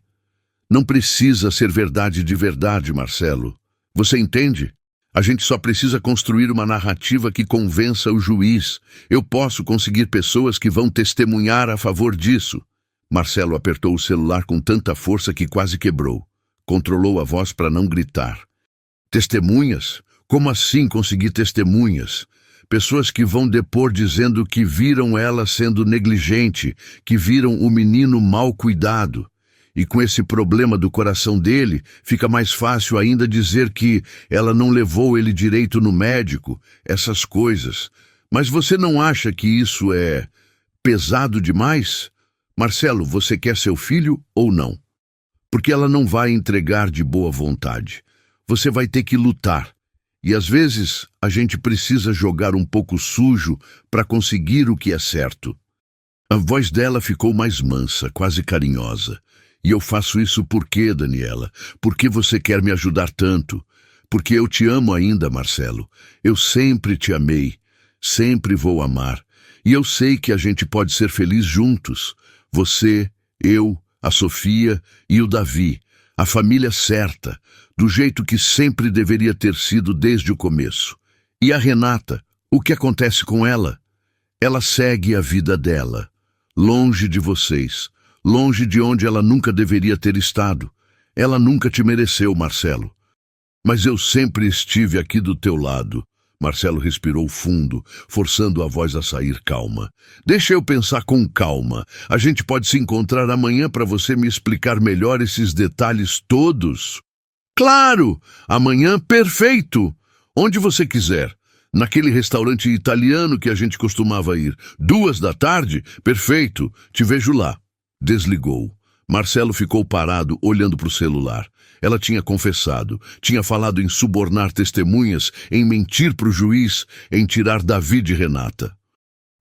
Speaker 1: Não precisa ser verdade de verdade, Marcelo. Você entende? A gente só precisa construir uma narrativa que convença o juiz. Eu posso conseguir pessoas que vão testemunhar a favor disso. Marcelo apertou o celular com tanta força que quase quebrou. Controlou a voz para não gritar. Testemunhas? Como assim conseguir testemunhas? Pessoas que vão depor dizendo que viram ela sendo negligente, que viram o menino mal cuidado. E com esse problema do coração dele, fica mais fácil ainda dizer que ela não levou ele direito no médico, essas coisas. Mas você não acha que isso é pesado demais? Marcelo, você quer seu filho ou não? Porque ela não vai entregar de boa vontade. Você vai ter que lutar. E às vezes a gente precisa jogar um pouco sujo para conseguir o que é certo. A voz dela ficou mais mansa, quase carinhosa. E eu faço isso por quê, Daniela? Por que você quer me ajudar tanto? Porque eu te amo ainda, Marcelo. Eu sempre te amei. Sempre vou amar. E eu sei que a gente pode ser feliz juntos. Você, eu, a Sofia e o Davi. A família certa, do jeito que sempre deveria ter sido desde o começo. E a Renata, o que acontece com ela? Ela segue a vida dela, longe de vocês, longe de onde ela nunca deveria ter estado. Ela nunca te mereceu, Marcelo. Mas eu sempre estive aqui do teu lado. Marcelo respirou fundo, forçando a voz a sair calma. Deixa eu pensar com calma. A gente pode se encontrar amanhã para você me explicar melhor esses detalhes todos? Claro! Amanhã, perfeito! Onde você quiser. Naquele restaurante italiano que a gente costumava ir. 2 da tarde? Perfeito. Te vejo lá. Desligou. Marcelo ficou parado, olhando para o celular. Ela tinha confessado, tinha falado em subornar testemunhas, em mentir para o juiz, em tirar Davi de Renata.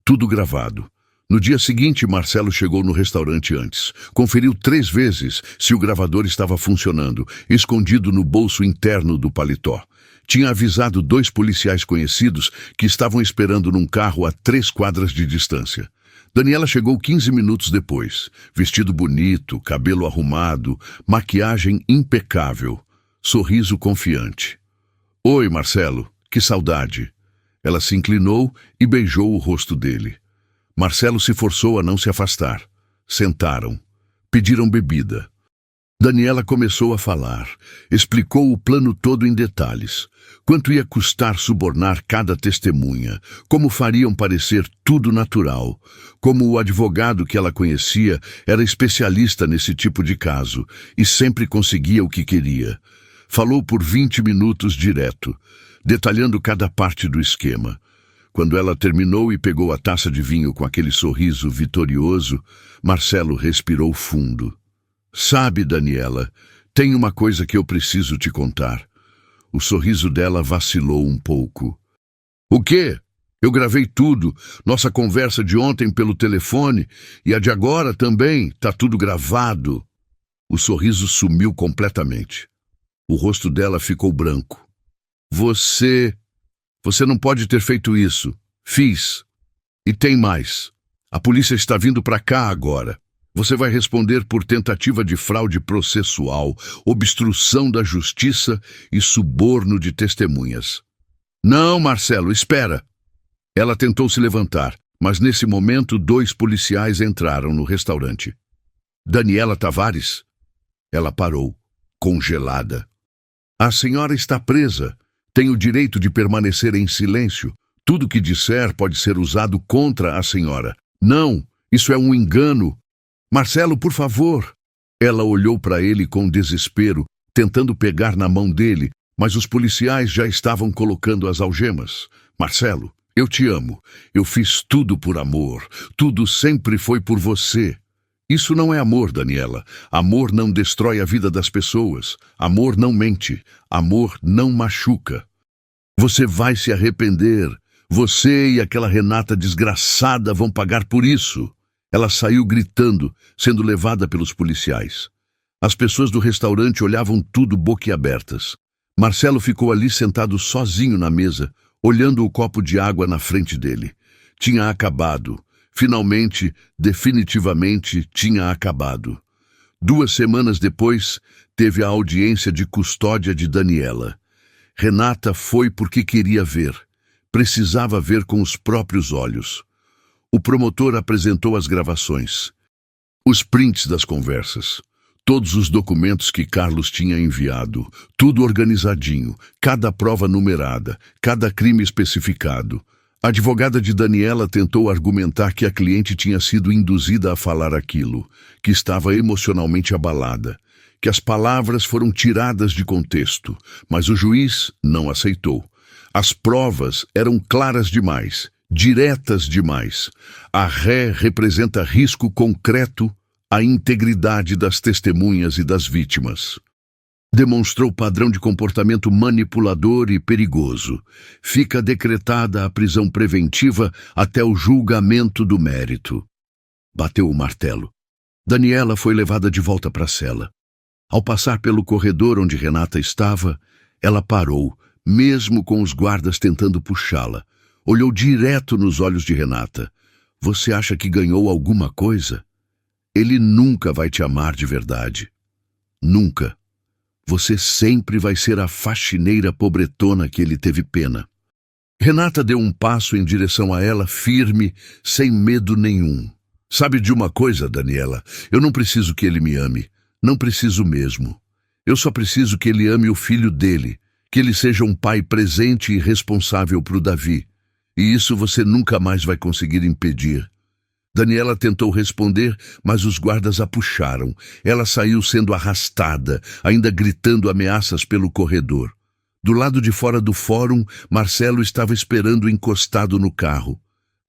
Speaker 1: Tudo gravado. No dia seguinte, Marcelo chegou no restaurante antes. Conferiu 3 vezes se o gravador estava funcionando, escondido no bolso interno do paletó. Tinha avisado 2 policiais conhecidos que estavam esperando num carro a 3 quadras de distância. Daniela chegou 15 minutos depois, vestido bonito, cabelo arrumado, maquiagem impecável, sorriso confiante. Oi, Marcelo, que saudade. Ela se inclinou e beijou o rosto dele. Marcelo se forçou a não se afastar. Sentaram. Pediram bebida. Daniela começou a falar. Explicou o plano todo em detalhes. Quanto ia custar subornar cada testemunha, como fariam parecer tudo natural, como o advogado que ela conhecia era especialista nesse tipo de caso e sempre conseguia o que queria. Falou por 20 minutos direto, detalhando cada parte do esquema. Quando ela terminou e pegou a taça de vinho com aquele sorriso vitorioso, Marcelo respirou fundo. Sabe, Daniela, tem uma coisa que eu preciso te contar. O sorriso dela vacilou um pouco. O quê? Eu gravei tudo, nossa conversa de ontem pelo telefone e a de agora também, tá tudo gravado. O sorriso sumiu completamente. O rosto dela ficou branco. Você não pode ter feito isso. Fiz. E tem mais. A polícia está vindo para cá agora. Você vai responder por tentativa de fraude processual, obstrução da justiça e suborno de testemunhas. Não, Marcelo, espera. Ela tentou se levantar, mas nesse momento 2 policiais entraram no restaurante. Daniela Tavares? Ela parou, congelada. A senhora está presa. Tem o direito de permanecer em silêncio. Tudo que disser pode ser usado contra a senhora. Não, isso é um engano. Marcelo, por favor. Ela olhou para ele com desespero, tentando pegar na mão dele, mas os policiais já estavam colocando as algemas. Marcelo, eu te amo. Eu fiz tudo por amor. Tudo sempre foi por você. Isso não é amor, Daniela. Amor não destrói a vida das pessoas. Amor não mente. Amor não machuca. Você vai se arrepender. Você e aquela Renata desgraçada vão pagar por isso. Ela saiu gritando, sendo levada pelos policiais. As pessoas do restaurante olhavam tudo boquiabertas. Marcelo ficou ali sentado sozinho na mesa, olhando o copo de água na frente dele. Tinha acabado. Finalmente, definitivamente, tinha acabado. 2 semanas depois, teve a audiência de custódia de Daniela. Renata foi porque queria ver. Precisava ver com os próprios olhos. O promotor apresentou as gravações, os prints das conversas, todos os documentos que Carlos tinha enviado, tudo organizadinho, cada prova numerada, cada crime especificado. A advogada de Daniela tentou argumentar que a cliente tinha sido induzida a falar aquilo, que estava emocionalmente abalada, que as palavras foram tiradas de contexto, mas o juiz não aceitou. As provas eram claras demais, diretas demais. A ré representa risco concreto à integridade das testemunhas e das vítimas. Demonstrou padrão de comportamento manipulador e perigoso. Fica decretada a prisão preventiva até o julgamento do mérito. Bateu o martelo. Daniela foi levada de volta para a cela. Ao passar pelo corredor onde Renata estava, ela parou, mesmo com os guardas tentando puxá-la. Olhou direto nos olhos de Renata. Você acha que ganhou alguma coisa? Ele nunca vai te amar de verdade. Nunca. Você sempre vai ser a faxineira pobretona que ele teve pena. Renata deu um passo em direção a ela, firme, sem medo nenhum. Sabe de uma coisa, Daniela? Eu não preciso que ele me ame. Não preciso mesmo. Eu só preciso que ele ame o filho dele, que ele seja um pai presente e responsável para o Davi. E isso você nunca mais vai conseguir impedir. Daniela tentou responder, mas os guardas a puxaram. Ela saiu sendo arrastada, ainda gritando ameaças pelo corredor. Do lado de fora do fórum, Marcelo estava esperando encostado no carro.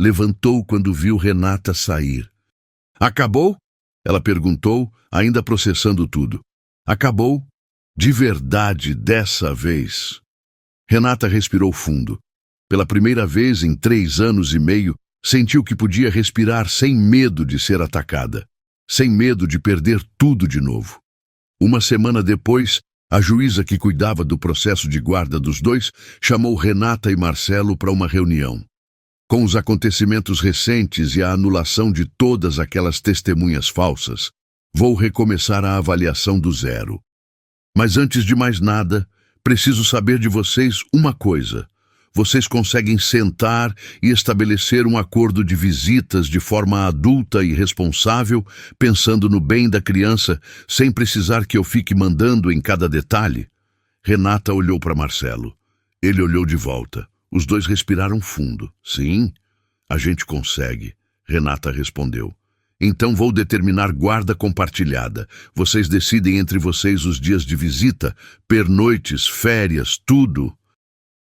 Speaker 1: Levantou quando viu Renata sair. Acabou? Ela perguntou, ainda processando tudo. Acabou? De verdade, dessa vez. Renata respirou fundo. Pela primeira vez em 3 anos e meio, sentiu que podia respirar sem medo de ser atacada, sem medo de perder tudo de novo. 1 semana depois, a juíza que cuidava do processo de guarda dos dois chamou Renata e Marcelo para uma reunião. Com os acontecimentos recentes e a anulação de todas aquelas testemunhas falsas, vou recomeçar a avaliação do zero. Mas antes de mais nada, preciso saber de vocês uma coisa. Vocês conseguem sentar e estabelecer um acordo de visitas de forma adulta e responsável, pensando no bem da criança, sem precisar que eu fique mandando em cada detalhe? Renata olhou para Marcelo. Ele olhou de volta. Os dois respiraram fundo. Sim, a gente consegue, Renata respondeu. Então vou determinar guarda compartilhada. Vocês decidem entre vocês os dias de visita, pernoites, férias, tudo.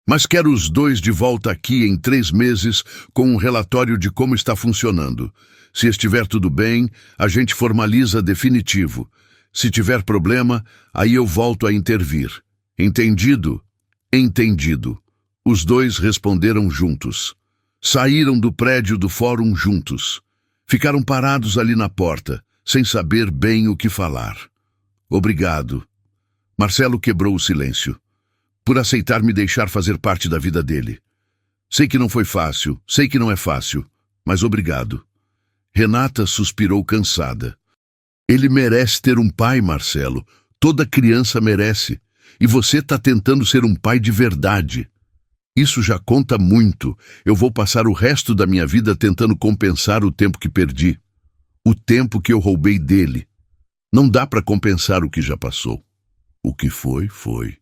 Speaker 1: Mas quero os dois de volta aqui em 3 meses com um relatório de como está funcionando. Se estiver tudo bem, a gente formaliza definitivo. Se tiver problema, aí eu volto a intervir. Entendido? Entendido. Os dois responderam juntos. Saíram do prédio do fórum juntos. Ficaram parados ali na porta, sem saber bem o que falar. Obrigado. Marcelo quebrou o silêncio. Por aceitar me deixar fazer parte da vida dele. Sei que não foi fácil, sei que não é fácil, mas obrigado. Renata suspirou cansada. Ele merece ter um pai, Marcelo. Toda criança merece. E você está tentando ser um pai de verdade. Isso já conta muito. Eu vou passar o resto da minha vida tentando compensar o tempo que perdi. O tempo que eu roubei dele. Não dá para compensar o que já passou. O que foi, foi.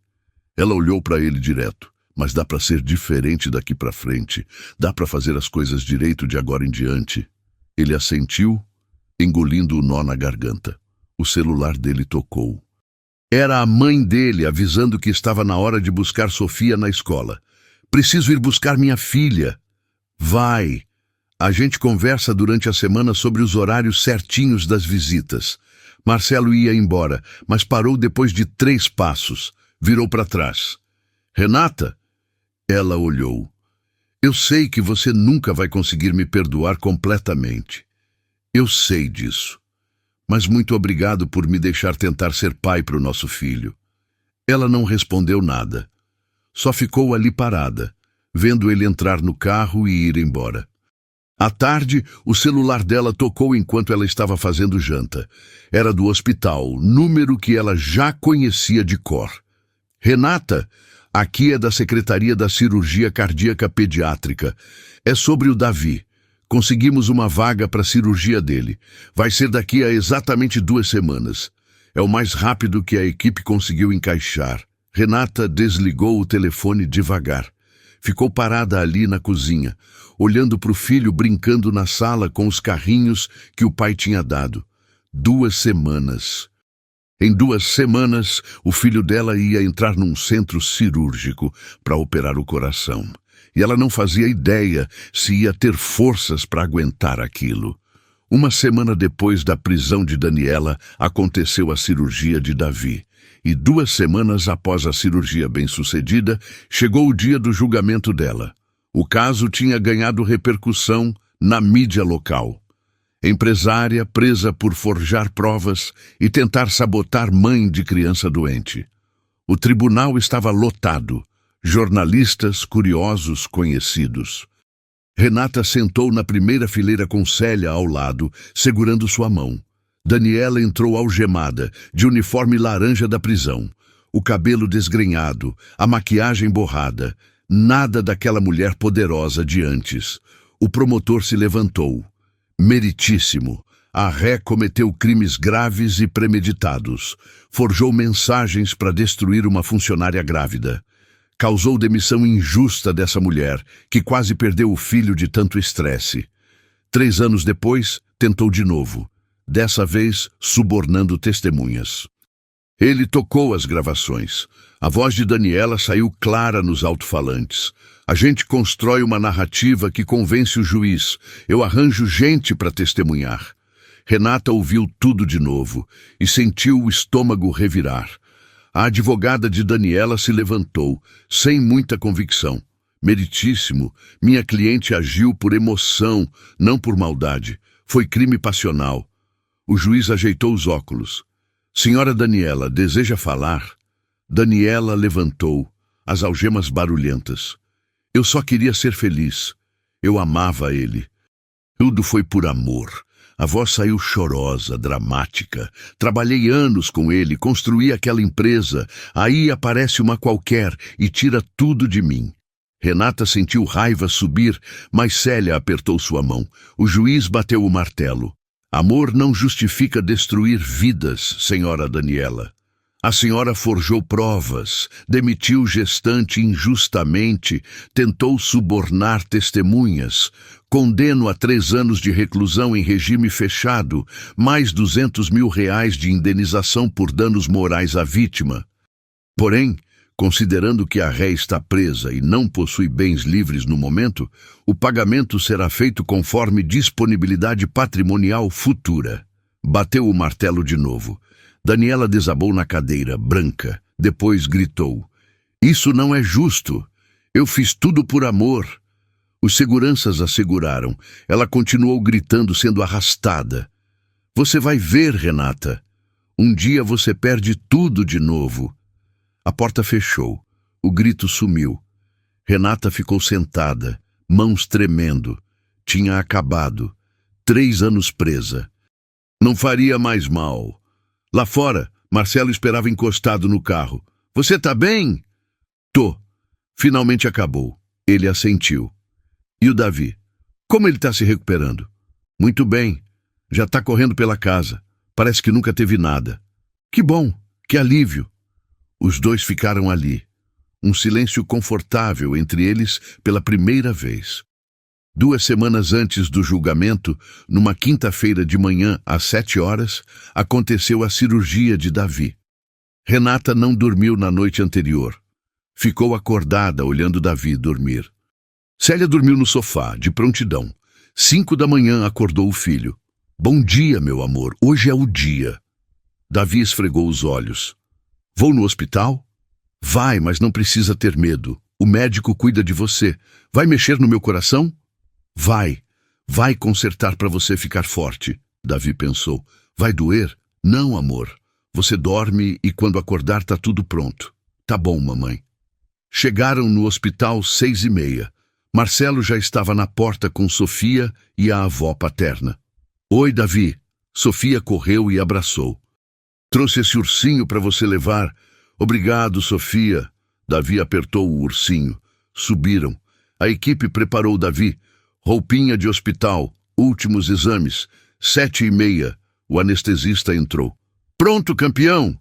Speaker 1: Ela olhou para ele direto. Mas dá para ser diferente daqui para frente. Dá para fazer as coisas direito de agora em diante. Ele assentiu, engolindo o nó na garganta. O celular dele tocou. Era a mãe dele avisando que estava na hora de buscar Sofia na escola. Preciso ir buscar minha filha. Vai. A gente conversa durante a semana sobre os horários certinhos das visitas. Marcelo ia embora, mas parou depois de 3 passos. Virou para trás. Renata? Ela olhou. Eu sei que você nunca vai conseguir me perdoar completamente. Eu sei disso. Mas muito obrigado por me deixar tentar ser pai para o nosso filho. Ela não respondeu nada. Só ficou ali parada, vendo ele entrar no carro e ir embora. À tarde, o celular dela tocou enquanto ela estava fazendo janta. Era do hospital, número que ela já conhecia de cor. Renata, aqui é da Secretaria da Cirurgia Cardíaca Pediátrica. É sobre o Davi. Conseguimos uma vaga para a cirurgia dele. Vai ser daqui a exatamente 2 semanas. É o mais rápido que a equipe conseguiu encaixar. Renata desligou o telefone devagar. Ficou parada ali na cozinha, olhando para o filho brincando na sala com os carrinhos que o pai tinha dado. 2 semanas. Em 2 semanas, o filho dela ia entrar num centro cirúrgico para operar o coração. E ela não fazia ideia se ia ter forças para aguentar aquilo. 1 semana depois da prisão de Daniela, aconteceu a cirurgia de Davi. E 2 semanas após a cirurgia bem-sucedida, chegou o dia do julgamento dela. O caso tinha ganhado repercussão na mídia local. Empresária presa por forjar provas e tentar sabotar mãe de criança doente. O tribunal estava lotado, jornalistas, curiosos, conhecidos. Renata sentou na primeira fileira com Célia ao lado, segurando sua mão. Daniela entrou algemada, de uniforme laranja da prisão. O cabelo desgrenhado, a maquiagem borrada. Nada daquela mulher poderosa de antes. O promotor se levantou. Meritíssimo. A ré cometeu crimes graves e premeditados. Forjou mensagens para destruir uma funcionária grávida. Causou demissão injusta dessa mulher, que quase perdeu o filho de tanto estresse. 3 anos depois, tentou de novo. Dessa vez, subornando testemunhas. Ele tocou as gravações. A voz de Daniela saiu clara nos alto-falantes. A gente constrói uma narrativa que convence o juiz. Eu arranjo gente para testemunhar. Renata ouviu tudo de novo e sentiu o estômago revirar. A advogada de Daniela se levantou, sem muita convicção. Meritíssimo, minha cliente agiu por emoção, não por maldade. Foi crime passional. O juiz ajeitou os óculos. Senhora Daniela, deseja falar? Daniela levantou, as algemas barulhentas. Eu só queria ser feliz. Eu amava ele. Tudo foi por amor. A voz saiu chorosa, dramática. Trabalhei anos com ele, construí aquela empresa. Aí aparece uma qualquer e tira tudo de mim. Renata sentiu raiva subir, mas Célia apertou sua mão. O juiz bateu o martelo. Amor não justifica destruir vidas, senhora Daniela. A senhora forjou provas, demitiu gestante injustamente, tentou subornar testemunhas. Condeno a 3 anos de reclusão em regime fechado, mais R$200 mil de indenização por danos morais à vítima. Porém, considerando que a ré está presa e não possui bens livres no momento, o pagamento será feito conforme disponibilidade patrimonial futura. Bateu o martelo de novo. Daniela desabou na cadeira, branca. Depois gritou. Isso não é justo. Eu fiz tudo por amor. Os seguranças a seguraram. Ela continuou gritando, sendo arrastada. Você vai ver, Renata. Um dia você perde tudo de novo. A porta fechou. O grito sumiu. Renata ficou sentada, mãos tremendo. Tinha acabado. 3 anos presa. Não faria mais mal. Lá fora, Marcelo esperava encostado no carro. Você tá bem? Tô. Finalmente acabou. Ele assentiu. E o Davi? Como ele tá se recuperando? Muito bem. Já tá correndo pela casa. Parece que nunca teve nada. Que bom. Que alívio. Os 2 ficaram ali. Um silêncio confortável entre eles pela primeira vez. 2 semanas antes do julgamento, numa quinta-feira de manhã, às 7 horas, aconteceu a cirurgia de Davi. Renata não dormiu na noite anterior. Ficou acordada olhando Davi dormir. Célia dormiu no sofá, de prontidão. 5 da manhã acordou o filho. Bom dia, meu amor, hoje é o dia. Davi esfregou os olhos. Vou no hospital? Vai, mas não precisa ter medo. O médico cuida de você. Vai mexer no meu coração? Vai. Vai consertar para você ficar forte. Davi pensou. Vai doer? Não, amor. Você dorme e quando acordar tá tudo pronto. Tá bom, mamãe. Chegaram no hospital 6h30. Marcelo já estava na porta com Sofia e a avó paterna. Oi, Davi. Sofia correu e abraçou. Trouxe esse ursinho para você levar. Obrigado, Sofia. Davi apertou o ursinho. Subiram. A equipe preparou Davi. Roupinha de hospital. Últimos exames. 7h30. O anestesista entrou. Pronto, campeão!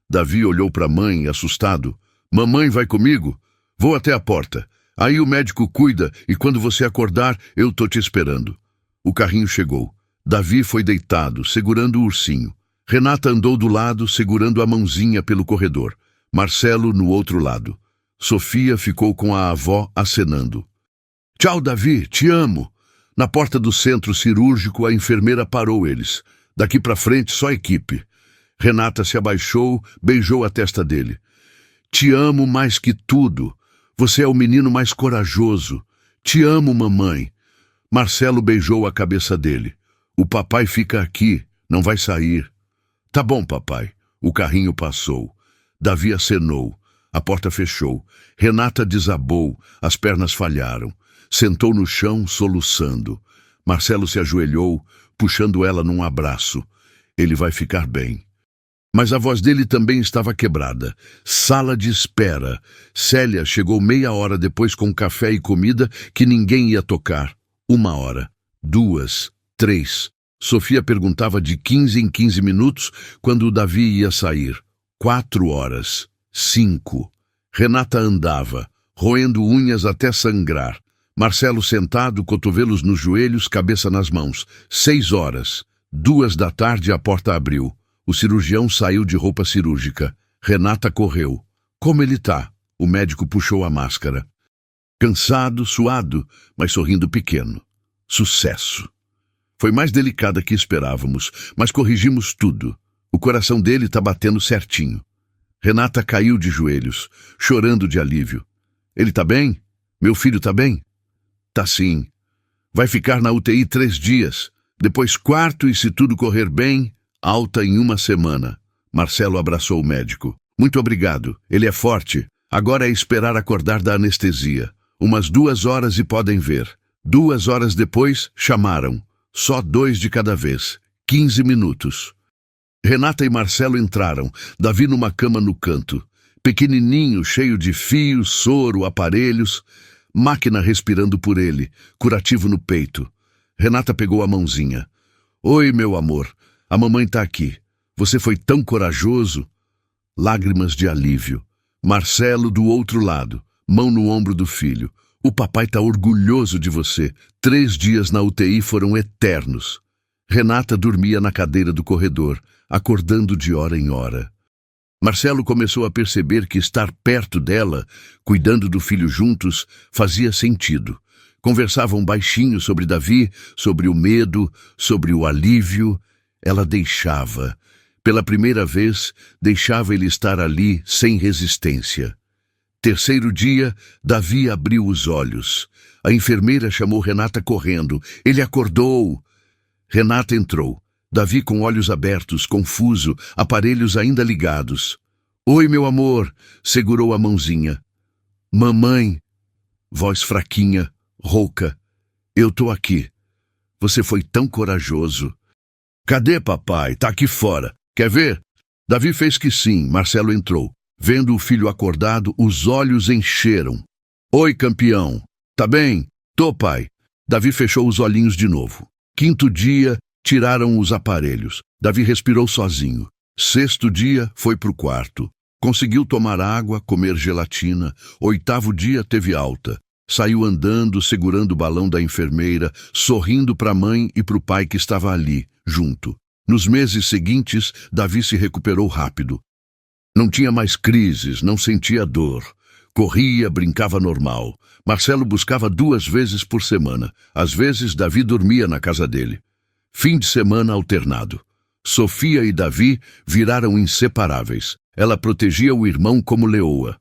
Speaker 1: Davi olhou para a mãe, assustado. Mamãe vai comigo? Vou até a porta. Aí o médico cuida e quando você acordar, eu tô te esperando. O carrinho chegou. Davi foi deitado, segurando o ursinho. Renata andou do lado, segurando a mãozinha pelo corredor. Marcelo no outro lado. Sofia ficou com a avó acenando. Tchau, Davi, te amo. Na porta do centro cirúrgico, a enfermeira parou eles. Daqui para frente, só equipe. Renata se abaixou, beijou a testa dele. Te amo mais que tudo. Você é o menino mais corajoso. Te amo, mamãe. Marcelo beijou a cabeça dele. O papai fica aqui, não vai sair. Tá bom, papai. O carrinho passou. Davi acenou. A porta fechou. Renata desabou. As pernas falharam. Sentou no chão, soluçando. Marcelo se ajoelhou, puxando ela num abraço. Ele vai ficar bem. Mas a voz dele também estava quebrada. Sala de espera. Célia chegou meia hora depois com café e comida que ninguém ia tocar. 1 hora. 2, 3. Sofia perguntava de 15 em 15 minutos quando o Davi ia sair. 4 horas. 5. Renata andava, roendo unhas até sangrar. Marcelo sentado, cotovelos nos joelhos, cabeça nas mãos. 6 horas. 2 da tarde a porta abriu. O cirurgião saiu de roupa cirúrgica. Renata correu. Como ele tá? O médico puxou a máscara. Cansado, suado, mas sorrindo pequeno. Sucesso. Foi mais delicada que esperávamos, mas corrigimos tudo. O coração dele tá batendo certinho. Renata caiu de joelhos, chorando de alívio. Ele tá bem? Meu filho tá bem? Tá sim. Vai ficar na UTI 3 dias. Depois 4 e, se tudo correr bem, alta em 1 semana. Marcelo abraçou o médico. Muito obrigado. Ele é forte. Agora é esperar acordar da anestesia. Umas 2 horas e podem ver. 2 horas depois, chamaram. Só 2 de cada vez. 15 minutos. Renata e Marcelo entraram. Davi numa cama no canto. Pequenininho, cheio de fios, soro, aparelhos. Máquina respirando por ele. Curativo no peito. Renata pegou a mãozinha. Oi, meu amor. A mamãe tá aqui. Você foi tão corajoso. Lágrimas de alívio. Marcelo do outro lado. Mão no ombro do filho. O papai tá orgulhoso de você. 3 dias na UTI foram eternos. Renata dormia na cadeira do corredor, acordando de hora em hora. Marcelo começou a perceber que estar perto dela, cuidando do filho juntos, fazia sentido. Conversavam baixinho sobre Davi, sobre o medo, sobre o alívio. Ela deixava. Pela primeira vez, deixava ele estar ali sem resistência. 3º dia, Davi abriu os olhos. A enfermeira chamou Renata correndo. Ele acordou. Renata entrou. Davi com olhos abertos, confuso, aparelhos ainda ligados. Oi, meu amor, segurou a mãozinha. Mamãe, voz fraquinha, rouca. Eu tô aqui. Você foi tão corajoso. Cadê papai? Tá aqui fora. Quer ver? Davi fez que sim. Marcelo entrou. Vendo o filho acordado, os olhos encheram. Oi, campeão. Tá bem? Tô, pai. Davi fechou os olhinhos de novo. 5º dia, tiraram os aparelhos. Davi respirou sozinho. 6º dia, foi pro quarto. Conseguiu tomar água, comer gelatina. 8º dia, teve alta. Saiu andando, segurando o balão da enfermeira, sorrindo para a mãe e para o pai que estava ali, junto. Nos meses seguintes, Davi se recuperou rápido. Não tinha mais crises, não sentia dor. Corria, brincava normal. Marcelo buscava 2 vezes por semana. Às vezes, Davi dormia na casa dele. Fim de semana alternado. Sofia e Davi viraram inseparáveis. Ela protegia o irmão como leoa.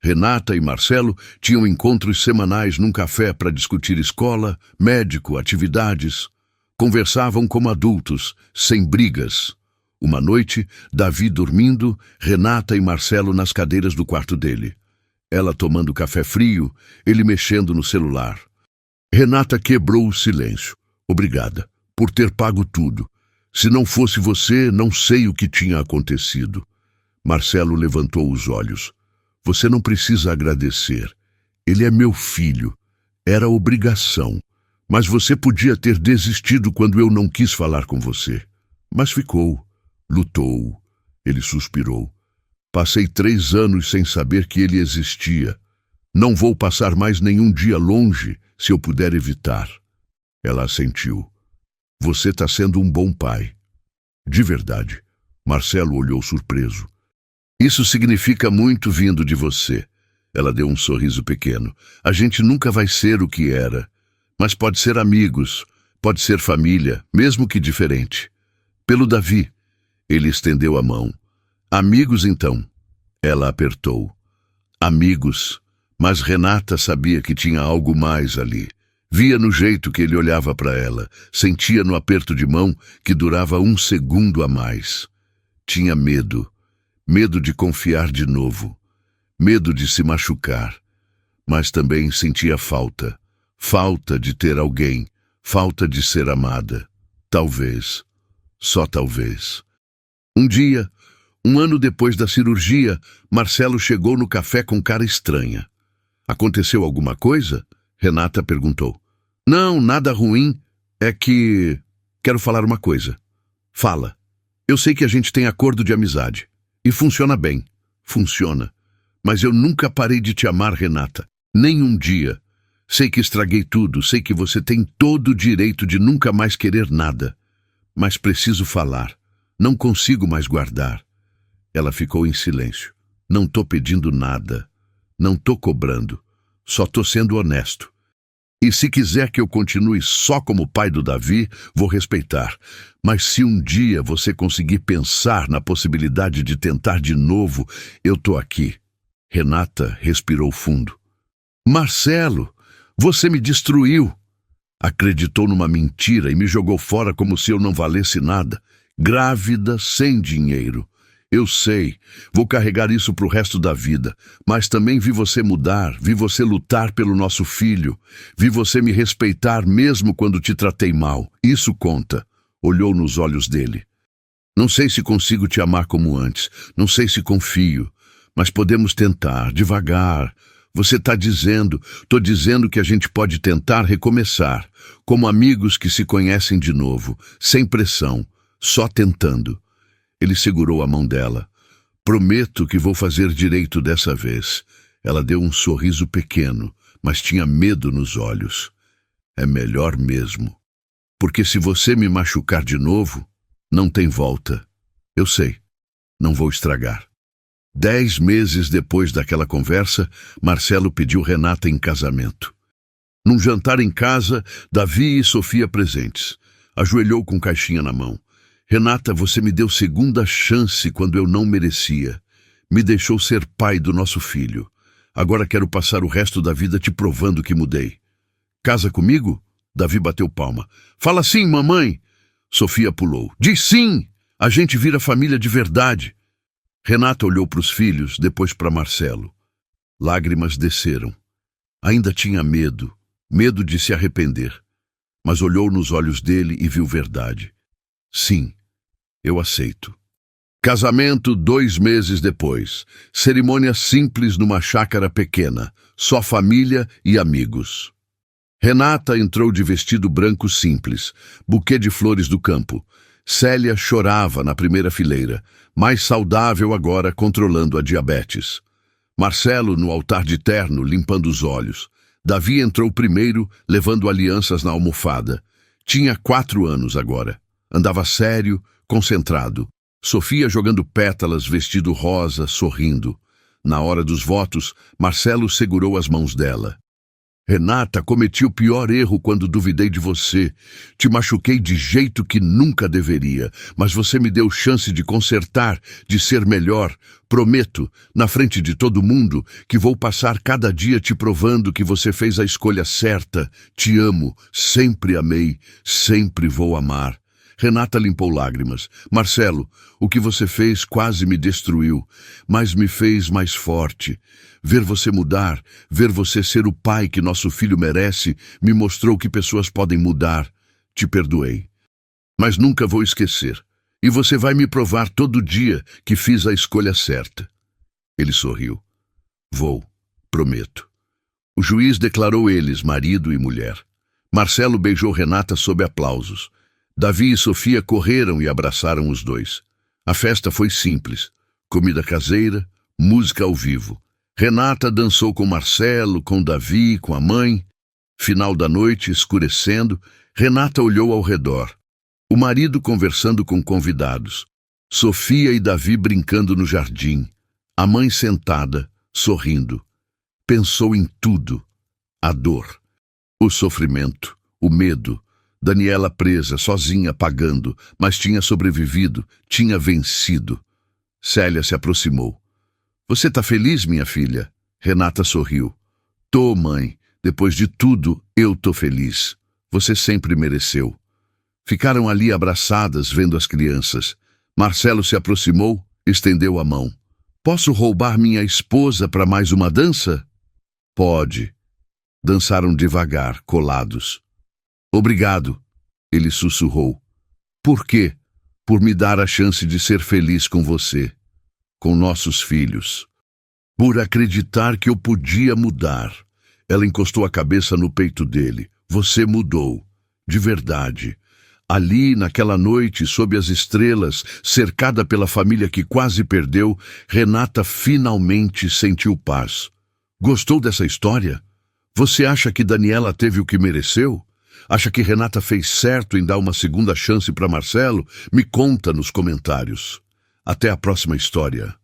Speaker 1: Renata e Marcelo tinham encontros semanais num café para discutir escola, médico, atividades. Conversavam como adultos, sem brigas. Uma noite, Davi dormindo, Renata e Marcelo nas cadeiras do quarto dele. Ela tomando café frio, ele mexendo no celular. Renata quebrou o silêncio. Obrigada, por ter pago tudo. Se não fosse você, não sei o que tinha acontecido. Marcelo levantou os olhos. Você não precisa agradecer. Ele é meu filho. Era obrigação. Mas você podia ter desistido quando eu não quis falar com você. Mas ficou. Lutou. Ele suspirou. Passei 3 anos sem saber que ele existia. Não vou passar mais nenhum dia longe, se eu puder evitar. Ela assentiu. Você está sendo um bom pai. De verdade. Marcelo olhou surpreso. Isso significa muito vindo de você. Ela deu um sorriso pequeno. A gente nunca vai ser o que era. Mas pode ser amigos, pode ser família, mesmo que diferente. Pelo Davi. Ele estendeu a mão. Amigos, então. Ela apertou. Amigos. Mas Renata sabia que tinha algo mais ali. Via no jeito que ele olhava para ela. Sentia no aperto de mão que durava 1 segundo a mais. Tinha medo. Medo de confiar de novo. Medo de se machucar. Mas também sentia falta. Falta de ter alguém. Falta de ser amada. Talvez. Só talvez. Um dia, 1 ano depois da cirurgia, Marcelo chegou no café com cara estranha. Aconteceu alguma coisa? Renata perguntou. Não, nada ruim. É que... Quero falar uma coisa. Fala. Eu sei que a gente tem acordo de amizade. E funciona bem. Funciona. Mas eu nunca parei de te amar, Renata. Nem um dia. Sei que estraguei tudo. Sei que você tem todo o direito de nunca mais querer nada. Mas preciso falar. Não consigo mais guardar. Ela ficou em silêncio. Não tô pedindo nada. Não tô cobrando. Só tô sendo honesto. E se quiser que eu continue só como pai do Davi, vou respeitar. Mas se um dia você conseguir pensar na possibilidade de tentar de novo, eu tô aqui. Renata respirou fundo. Marcelo, você me destruiu. Acreditou numa mentira e me jogou fora como se eu não valesse nada. Grávida, sem dinheiro. Eu sei, vou carregar isso pro resto da vida, mas também vi você mudar, vi você lutar pelo nosso filho, vi você me respeitar mesmo quando te tratei mal. Isso conta. Olhou nos olhos dele. Não sei se consigo te amar como antes, não sei se confio, mas podemos tentar, devagar. Você está dizendo, tô dizendo que a gente pode tentar recomeçar, como amigos que se conhecem de novo, sem pressão, só tentando. Ele segurou a mão dela. Prometo que vou fazer direito dessa vez. Ela deu um sorriso pequeno, mas tinha medo nos olhos. É melhor mesmo. Porque se você me machucar de novo, não tem volta. Eu sei. Não vou estragar. 10 meses depois daquela conversa, Marcelo pediu Renata em casamento. Num jantar em casa, Davi e Sofia presentes. Ajoelhou com caixinha na mão. Renata, você me deu segunda chance quando eu não merecia. Me deixou ser pai do nosso filho. Agora quero passar o resto da vida te provando que mudei. Casa comigo? Davi bateu palma. Fala sim, mamãe. Sofia pulou. Diz sim! A gente vira família de verdade. Renata olhou para os filhos, depois para Marcelo. Lágrimas desceram. Ainda tinha medo, medo de se arrepender. Mas olhou nos olhos dele e viu verdade. Sim, eu aceito. Casamento 2 meses depois. Cerimônia simples numa chácara pequena. Só família e amigos. Renata entrou de vestido branco simples, buquê de flores do campo. Célia chorava na primeira fileira, mais saudável agora, controlando a diabetes. Marcelo no altar de terno, limpando os olhos. Davi entrou primeiro, levando alianças na almofada. Tinha 4 anos agora. Andava sério, concentrado. Sofia jogando pétalas, vestido rosa, sorrindo. Na hora dos votos, Marcelo segurou as mãos dela. Renata, cometi o pior erro quando duvidei de você. Te machuquei de jeito que nunca deveria, mas você me deu chance de consertar, de ser melhor. Prometo, na frente de todo mundo, que vou passar cada dia te provando que você fez a escolha certa. Te amo, sempre amei, sempre vou amar. Renata limpou lágrimas. Marcelo, o que você fez quase me destruiu, mas me fez mais forte. Ver você mudar, ver você ser o pai que nosso filho merece, me mostrou que pessoas podem mudar. Te perdoei. Mas nunca vou esquecer. E você vai me provar todo dia que fiz a escolha certa. Ele sorriu. Vou, prometo. O juiz declarou eles marido e mulher. Marcelo beijou Renata sob aplausos. Davi e Sofia correram e abraçaram os dois. A festa foi simples. Comida caseira, música ao vivo. Renata dançou com Marcelo, com Davi, com a mãe. Final da noite, escurecendo, Renata olhou ao redor. O marido conversando com convidados. Sofia e Davi brincando no jardim. A mãe sentada, sorrindo. Pensou em tudo. A dor, o sofrimento, o medo. Daniela presa, sozinha, pagando, mas tinha sobrevivido, tinha vencido. Célia se aproximou. Você tá feliz, minha filha? Renata sorriu. Tô, mãe. Depois de tudo, eu tô feliz. Você sempre mereceu. Ficaram ali abraçadas, vendo as crianças. Marcelo se aproximou, estendeu a mão. Posso roubar minha esposa para mais uma dança? Pode. Dançaram devagar, colados. Obrigado, ele sussurrou. Por quê? Por me dar a chance de ser feliz com você, com nossos filhos. Por acreditar que eu podia mudar. Ela encostou a cabeça no peito dele. Você mudou, de verdade. Ali, naquela noite, sob as estrelas, cercada pela família que quase perdeu, Renata finalmente sentiu paz. Gostou dessa história? Você acha que Daniela teve o que mereceu? Acha que Renata fez certo em dar uma segunda chance para Marcelo? Me conta nos comentários. Até a próxima história.